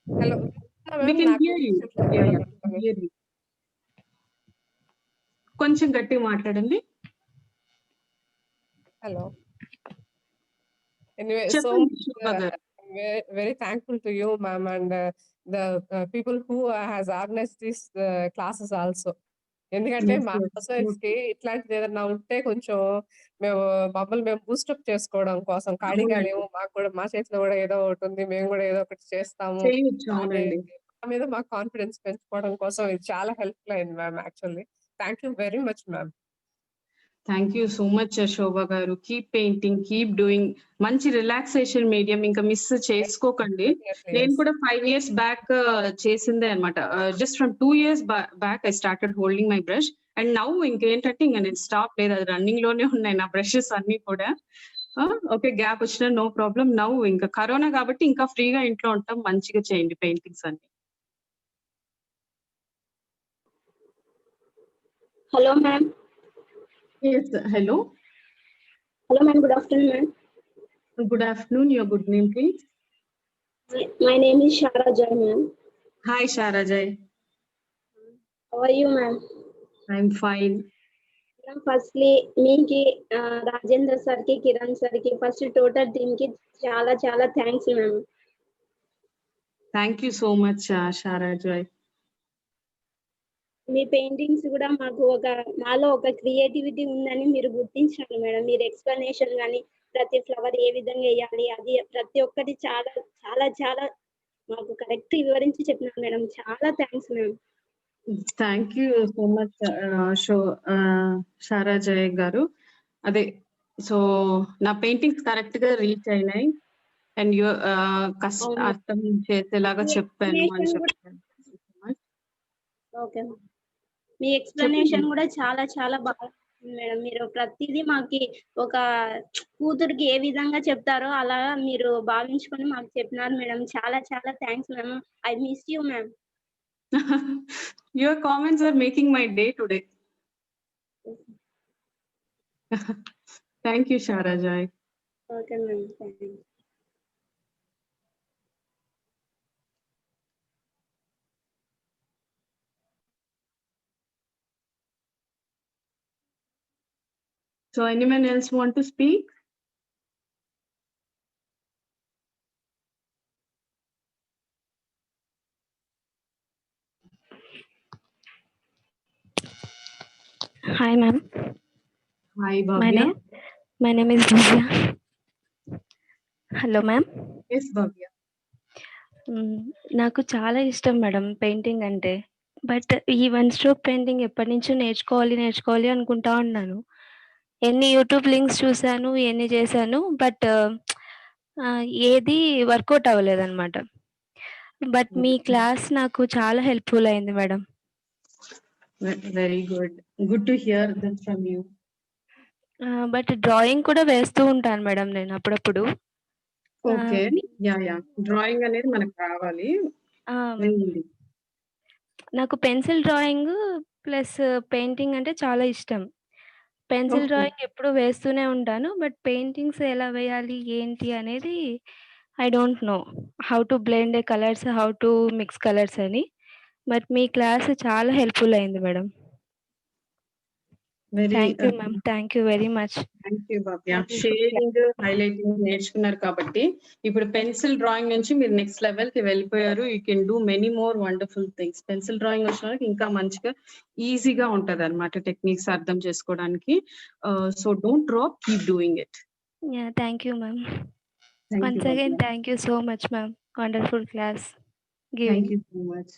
S10: హలో
S1: We
S10: మ్యామ్,
S1: can
S10: నాకు
S1: hear you.
S10: వినిపించట్లేదు
S1: Yeah,
S10: మేడం
S1: yeah,
S10: అందుకని.
S1: hear you. కొంచెం గట్టిగా మాట్లాడండి.
S10: హలో ఎనీవే సో
S1: చెప్పండి శోభా గారు.
S10: very thankful to you ma'am and the people who has organized these classes also. ఎందుకంటే
S1: Yes,
S10: మా
S1: yes.
S10: హౌస్ కి ఇట్లాంటిది ఏదైనా ఉంటే కొంచెం మేము మమ్మల్ని మేము బూస్టప్ చేసుకోవడం కోసం ఖాళీగా
S1: అవునండి,
S10: లేవు, మాకు కూడా మా చేతిలో కూడా ఏదో ఒకటి ఉంది, మేము కూడా ఏదో ఒకటి చేస్తాము
S1: చేయొచ్చు.
S10: అనే
S1: అవునండి.
S10: మా మీద మా కాన్ఫిడెన్స్ పెంచుకోవడం కోసం ఇది చాలా హెల్ప్ఫుల్ అయింది ma'am. Actually thank you very much ma'am.
S1: Thank you so much Shobha garu. Keep painting, keep doing. మంచి రిలాక్సేషన్ మీడియం, ఇంకా మిస్ చేసుకోకండి. నేను కూడా 5 years బ్యాక్ చేసిందే అనమాట. Just from 2 years back I started holding my brush. And now ఇంకేంటంటే ఇంకా నేను స్టాప్ లేదు, అది రన్నింగ్ లోనే ఉన్నాయి నా బ్రషెస్ అన్ని కూడా. ఓకే, గ్యాప్ వచ్చినా నో ప్రాబ్లం. నౌ ఇంకా కరోనా కాబట్టి ఇంకా ఫ్రీగా ఇంట్లో ఉంటాం, మంచిగా చేయండి పెయింటింగ్స్ అన్ని.
S8: Hello, ma'am.
S1: Yes, hello.
S8: Hello, ma'am. Good afternoon, ma'am.
S1: Good afternoon. Your good name, please.
S8: My name is Shara Jai, ma'am.
S1: Hi, Shara Jai.
S8: How are you, ma'am?
S1: I'm fine.
S8: Ma'am, firstly, me ki Rajendra sir ki, Kiran sir ki, first total team ki చాలా చాలా thanks, ma'am.
S1: Thank you so much, Shara Jai.
S8: Me paintings కూడా మాకు మాలో ఒక creativity ఉందని మీరు గుర్తించారు madam. మీరు ఎక్స్ప్లెనేషన్ కానీ ప్రతి ఫ్లవర్ ఏ విధంగా వేయాలి అది ప్రతి ఒక్కటి చాలా చాలా చాలా మాకు కరెక్ట్ వివరించి చెప్పినారు మేడం. చాలా thanks madam.
S1: Thank you so much Shara Jay garu. అదే, సో నా పెయింటింగ్స్ కరెక్ట్ గా రీచ్ అయినాయి అండ్ అర్థం చేసేలాగా చెప్పాను అని చెప్పాను.
S8: ఓకే, మీ ఎక్స్ప్లెనేషన్ కూడా చాలా చాలా బాగా మేడం. మీరు ప్రతిదీ మాకి ఒక కూతురికి ఏ విధంగా చెప్తారో అలా మీరు భావించుకొని మాకు చెప్పినారు మేడం. చాలా చాలా thanks ma'am. I miss you ma'am.
S1: Your comments are making my day today. Thank you, Shara Jai.
S8: Okay ma'am, thank you.
S1: So anyone else want to speak?
S11: Hi, ma'am.
S1: Hi, Bhavya.
S11: My name is Bhavya. Hello, ma'am.
S1: Yes, Bhavya.
S11: నాకు చాలా ఇష్టం madam painting అంటే. But ఈ 1 stroke painting ఎప్పటి నుంచో నేర్చుకోవాలి అనుకుంటా ఉన్నాను. ఎన్ని యూట్యూబ్ లింక్స్ చూసాను, ఎన్ని చేశాను, బట్ ఏది వర్కౌట్ అవ్వలేదన్నమాట. బట్ మీ క్లాస్ నాకు చాలా హెల్ప్ఫుల్ అయింది madam.
S1: Very good. Good to hear that from you.
S11: But drawing కూడా వేస్తూ ఉంటాను మేడం నేను అప్పుడప్పుడు.
S1: ఓకే, యా డ్రాయింగ్ అనేది మనకు రావాలి.
S11: నాకు పెన్సిల్ డ్రాయింగ్ ప్లస్ పెయింటింగ్ అంటే చాలా ఇష్టం. పెన్సిల్ డ్రాయింగ్ ఎప్పుడు వేస్తూనే ఉంటాను. బట్ పెయింటింగ్స్ ఎలా వేయాలి ఏంటి అనేది I don't no. How to blend colours, how to mix colours అని. బట్ మీ క్లాస్ చాలా హెల్ప్ఫుల్ అయింది madam.
S1: Very
S11: thank you ma'am. Thank you very much.
S1: Thank you Bhavya.
S11: Wonderful
S1: sharing, highlighting నేర్చుకున్నారు కాబట్టి ఇప్పుడు పెన్సిల్ డ్రాయింగ్ నుంచి మీరు next level కి వెళ్ళిపోయారు. You can do many more wonderful things. Pencil drawing వచ్చిన వాళ్ళకి ఇంకా మంచిగా ఈజీగా ఉంటది అనమాట టెక్నిక్స్ అర్థం చేసుకోవడానికి. So don't drop, keep doing it.
S11: Yeah, thank you ma'am.
S1: Thank you
S11: Once again, thank you so much ma'am. Wonderful class giving.
S1: Thank you so much.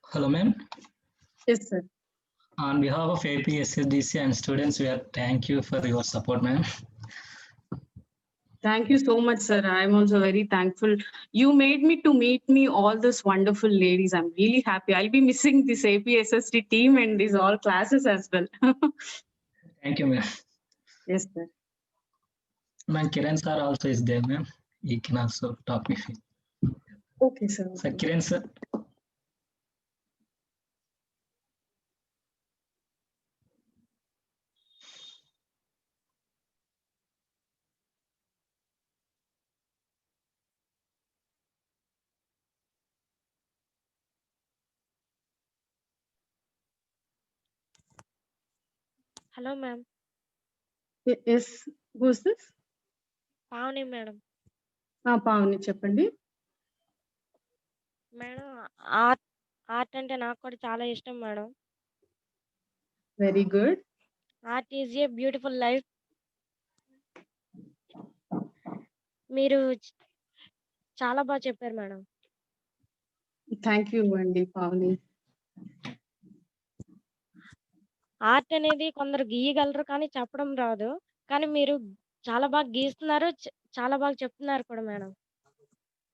S2: Hello, ma'am.
S1: Yes, sir.
S2: On behalf of AP SSDC and students, we are thank you for your support, ma'am.
S1: Thank you so much, sir. I'm also very thankful. You made me to meet me all these wonderful ladies. I'm really happy. I'll be missing this APSSD team and these all classes as well.
S2: Thank you, ma'am.
S1: Yes, sir.
S2: Ma'am, Kiran sir also is there, ma'am. He can also talk with you.
S1: Okay, sir.
S2: Sir, Kiran sir.
S12: Hello, ma'am.
S1: Yes, who's this?
S12: Pavani, madam.
S1: Pavani, చెప్పండి.
S12: Madam art అంటే నాకు కూడా చాలా ఇష్టం madam.
S1: Very good.
S12: Art is a beautiful life. మీరు చాలా బాగా చెప్పారు మేడం.
S1: థ్యాంక్ యూ అండి పావని.
S12: ఆర్ట్ అనేది కొందరు గీయగలరు కానీ చెప్పడం రాదు. కానీ మీరు చాలా బాగా గీస్తున్నారు, చాలా బాగా చెప్తున్నారు కూడా మేడం.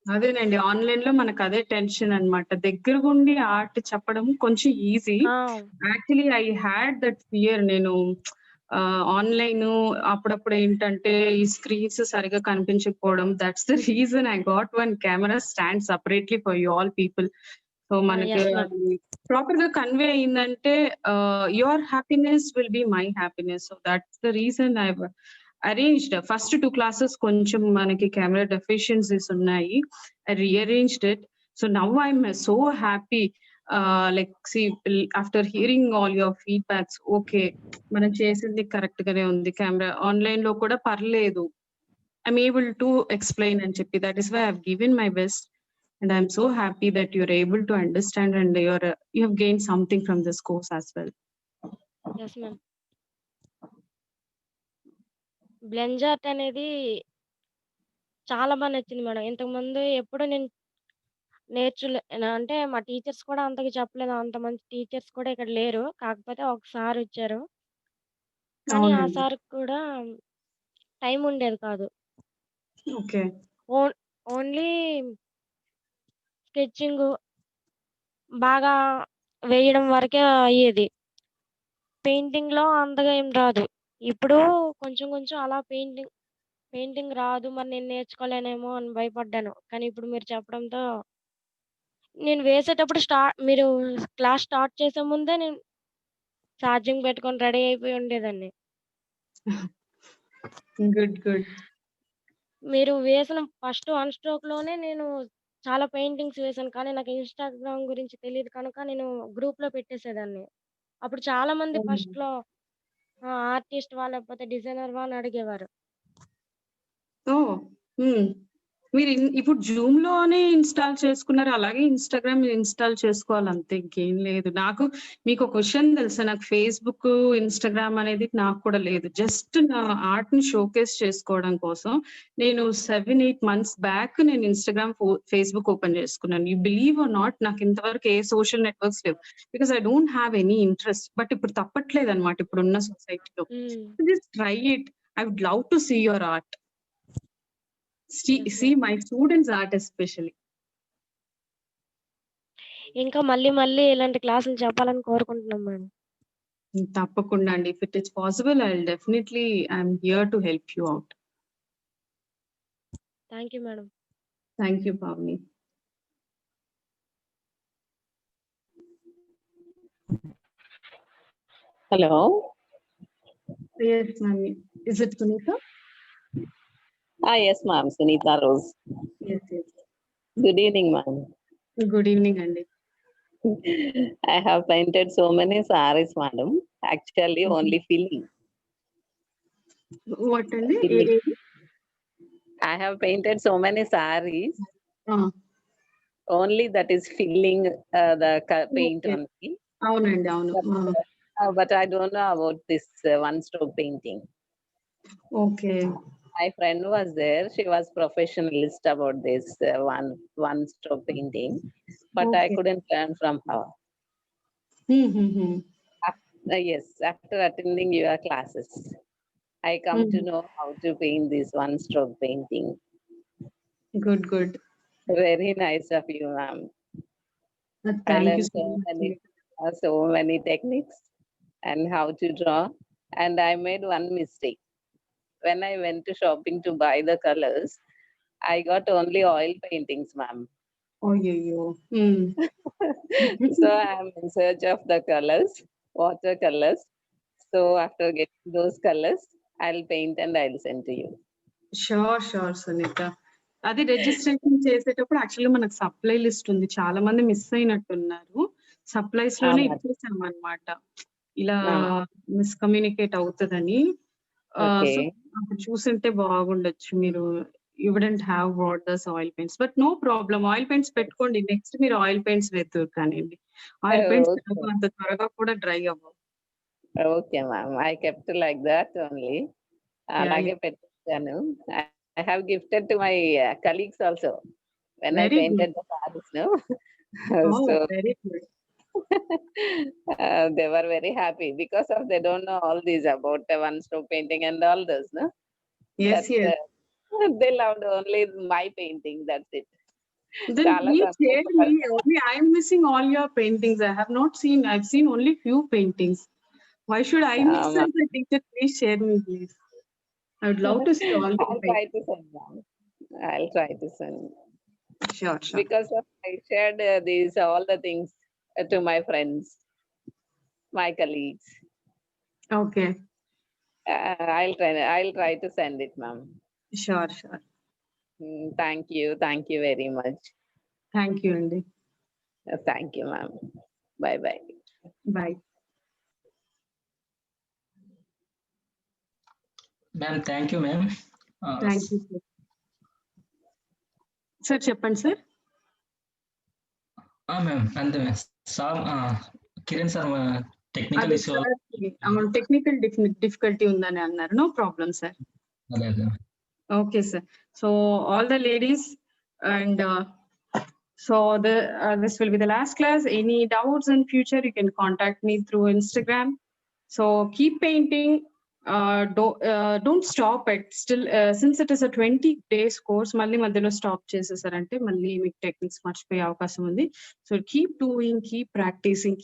S1: అదేనండి, ఆన్లైన్ లో మనకు అదే టెన్షన్ అన్నమాట. దగ్గరగుండి ఆర్ట్ చెప్పడం కొంచెం easy. Actually I had that fear. నేను ఆన్లైన్ అప్పుడప్పుడు ఏంటంటే ఈ స్క్రీన్స్ సరిగా కనిపించకపోవడం. That's the reason I got one camera stand separately for you all people. So మనకి ప్రాపర్ గా కన్వే అయిందంటే your happiness will be my happiness. So that's the reason I arranged first 2 classes కొంచెం మనకి camera deficiencies ఉన్నాయి. I rearranged it. So now I'm so happy. Like see, after hearing all your feedbacks, okay, మనం చేసింది correct గానే ఉంది, camera online లో కూడా పర్లేదు, I'm able to explain and చెప్పి. That is why I've given my best and I'm so happy that you're able to understand and you have gained something from this course as well.
S12: Yes ma'am. బ్లెంజర్ అనేది చాలా బాగా నచ్చింది madam. ఇంతకుముందు ఎప్పుడు నేను అంటే మా టీచర్స్ కూడా అంతగా చెప్పలేదు. అంత మంచి టీచర్స్ కూడా ఇక్కడ లేరు. కాకపోతే ఒక సార్ వచ్చారు. కానీ ఆ సార్ కూడా టైం ఉండేది కాదు.
S1: ఓకే.
S12: ఓన్లీ స్కెచింగ్ బాగా వేయడం వరకే అయ్యేది. పెయింటింగ్ లో అంతగా ఏం రాదు. ఇప్పుడు కొంచెం కొంచెం అలా పెయింటింగ్ రాదు, మరి నేను నేర్చుకోలేనేమో అని భయపడ్డాను. కానీ ఇప్పుడు మీరు చెప్పడంతో నేను వేసేటప్పుడు మీరు క్లాస్ స్టార్ట్ చేసే ముందే నేను ఛార్జింగ్ పెట్టుకొని రెడీ అయిపోయి ఉండేదాన్ని.
S1: Good good.
S12: మీరు వేసిన ఫస్ట్ 1 స్ట్రోక్ లోనే నేను చాలా పెయింటింగ్స్ వేసాను. కానీ నాకు ఇన్‌స్టాగ్రామ్ గురించి తెలీదు కనుక నేను గ్రూప్‌లో పెట్టేసేదాన్ని. అప్పుడు చాలా మంది ఫస్ట్‌లో ఆర్టిస్ట్‌వా లేకపోతే డిజైనర్‌వా అని అడిగేవారు.
S1: ఓహ్! మీరు ఇప్పుడు జూమ్ లోనే ఇన్‌స్టాల్ చేసుకున్నారు. అలాగే ఇన్‌స్టాగ్రామ్ ఇన్‌స్టాల్ చేసుకోవాలి అంతే, ఇంకేం లేదు. మీకు ఒక విషయం తెలుసా? నాకు ఫేస్‌బుక్, ఇన్‌స్టాగ్రామ్ అనేది నాకు కూడా లేదు. జస్ట్ నా ఆర్ట్‌ని షోకేస్ చేసుకోవడం కోసం నేను 7, 8 మంత్స్ బ్యాక్ నేను ఇన్‌స్టాగ్రామ్, ఫేస్‌బుక్ ఓపెన్ చేసుకున్నాను. యూ బిలీవ్ ఆర్ నాట్, నాకు ఇంతవరకు ఏ సోషల్ నెట్వర్క్స్ లేవు. Because I don't have any interest. But ఇప్పుడు తప్పట్లేదన్నమాట ఇప్పుడున్న సొసైటీలో. Just try it. I would love to see your art. See my students' art especially.
S12: ఇంకా మళ్ళీ ఇలాంటి క్లాసులు చెప్పాలని కోరుకుంటున్నాం మేడం.
S1: తప్పకుండా అండి. If it is possible, I'm here to help you out.
S12: Thank you madam.
S1: Thank you, Pavni.
S13: Hello.
S1: Yes, ma'am. Is it Sunita?
S13: Yes, ma'am. Sunita Rose.
S1: Yes, yes.
S13: Good evening, ma'am.
S1: Good evening, Andy.
S13: I have painted so many sarees, madam. Actually, only filling.
S1: What, Andy?
S13: Filling. I have painted so many sarees. Only that is filling the paint
S1: Okay.
S13: only.
S1: అవునండి అవును.
S13: But I don't know about this one-stroke painting.
S1: Okay.
S13: My friend was there. She was professionalist about this one-stroke painting, but I
S1: Okay.
S13: couldn't learn from her. Yes, after attending your classes, I come to know how to paint this one-stroke painting.
S1: Good, good.
S13: Very nice of you, ma'am. I
S1: Thank you
S13: learned
S1: so much.
S13: so many techniques and how to draw. And I made one mistake. When I went to shopping to buy the colors, I got only oil paintings, ma'am.
S1: Oh, yeah.
S13: So I'm in search of the colors, watercolors. So after getting those colors, I'll paint and I'll send to you.
S1: Sure Sunitha. అది registration చేసేటప్పుడు actually మనకు supply list ఉంది, చాలా మంది miss అయినట్టున్నారు. Supplies లోనే ఇచ్చేసాం అన్నమాట, ఇలా మిస్కమ్యూనికేట్ అవుతుందని. సో అప్పుడు చూసింటే బాగుండొచ్చు. మీరు you wouldn't have bought this oil paints, but no problem. Oil paints పెట్టుకోండి. నెక్స్ట్ మీరు ఆయిల్ పెయింట్స్ వెతురు కానివ్వండి. ఆయిల్ పెయింట్స్ అంత త్వరగా కూడా డ్రై అవ్వవు.
S13: Okay, ma'am. I kept like that only. అలాగే పెట్టాను. I have gifted to my colleagues also when I painted the sarees. No? So
S1: very good.
S13: They were very happy because of they don't know all these about the one-stroke painting and all those. No?
S1: Yes, yes.
S13: They loved only my painting. That's it.
S1: Then please share me. Only I am missing all your paintings. I have not seen. I've seen only few paintings. Why should I miss as a teacher? Please share me, please. I would love to see all the
S13: I'll try to send them. I'll try to send.
S1: Sure.
S13: Because I shared these all the things to my friends, my colleagues.
S1: Okay.
S13: I'll try to send it, ma'am.
S1: Sure.
S13: Thank you very much.
S1: Thank you, Andy.
S13: Thank you, ma'am. Bye.
S1: Bye.
S2: Ma'am, thank you, ma'am.
S1: Thank you, sir. Sir, చెప్పండి sir.
S2: Ma'am అంతే ma'am. Sir Kiran sir technical issue
S1: technical difficulty ఉందని అన్నారు. No problem sir. Okay sir. So all the ladies and so this will be the last class. Any doubts in future, you can contact me through Instagram. So keep painting. Don't stop it. Still, since it is a 20 days course, malli madhyalo stop chesesarante malli meek techniques marchipoye avakasam undi. So keep doing, keep practicing,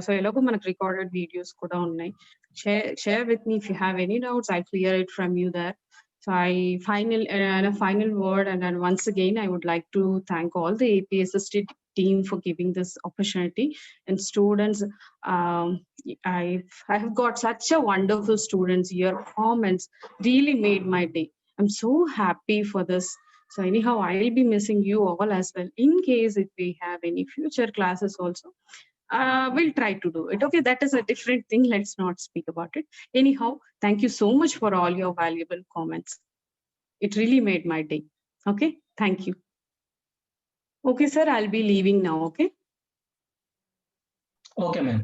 S1: so elago manaku recorded videos kuda unnai. Share with me if you have any doubts. I clear it from you there. So a final word, and then once again, I would like to thank all the APSS team for giving this opportunity. And students, I have got such a wonderful students. Your performance really made my day. I'm so happy for this. So anyhow, I'll be missing you all as well. In case if we have any future classes also, we'll try to do it. Okay, that is a different thing. Let's not speak about it. Anyhow, thank you so much for all your valuable comments. It really made my day. Okay, thank you. Okay, sir, I'll be leaving now. Okay.
S2: Okay, ma'am.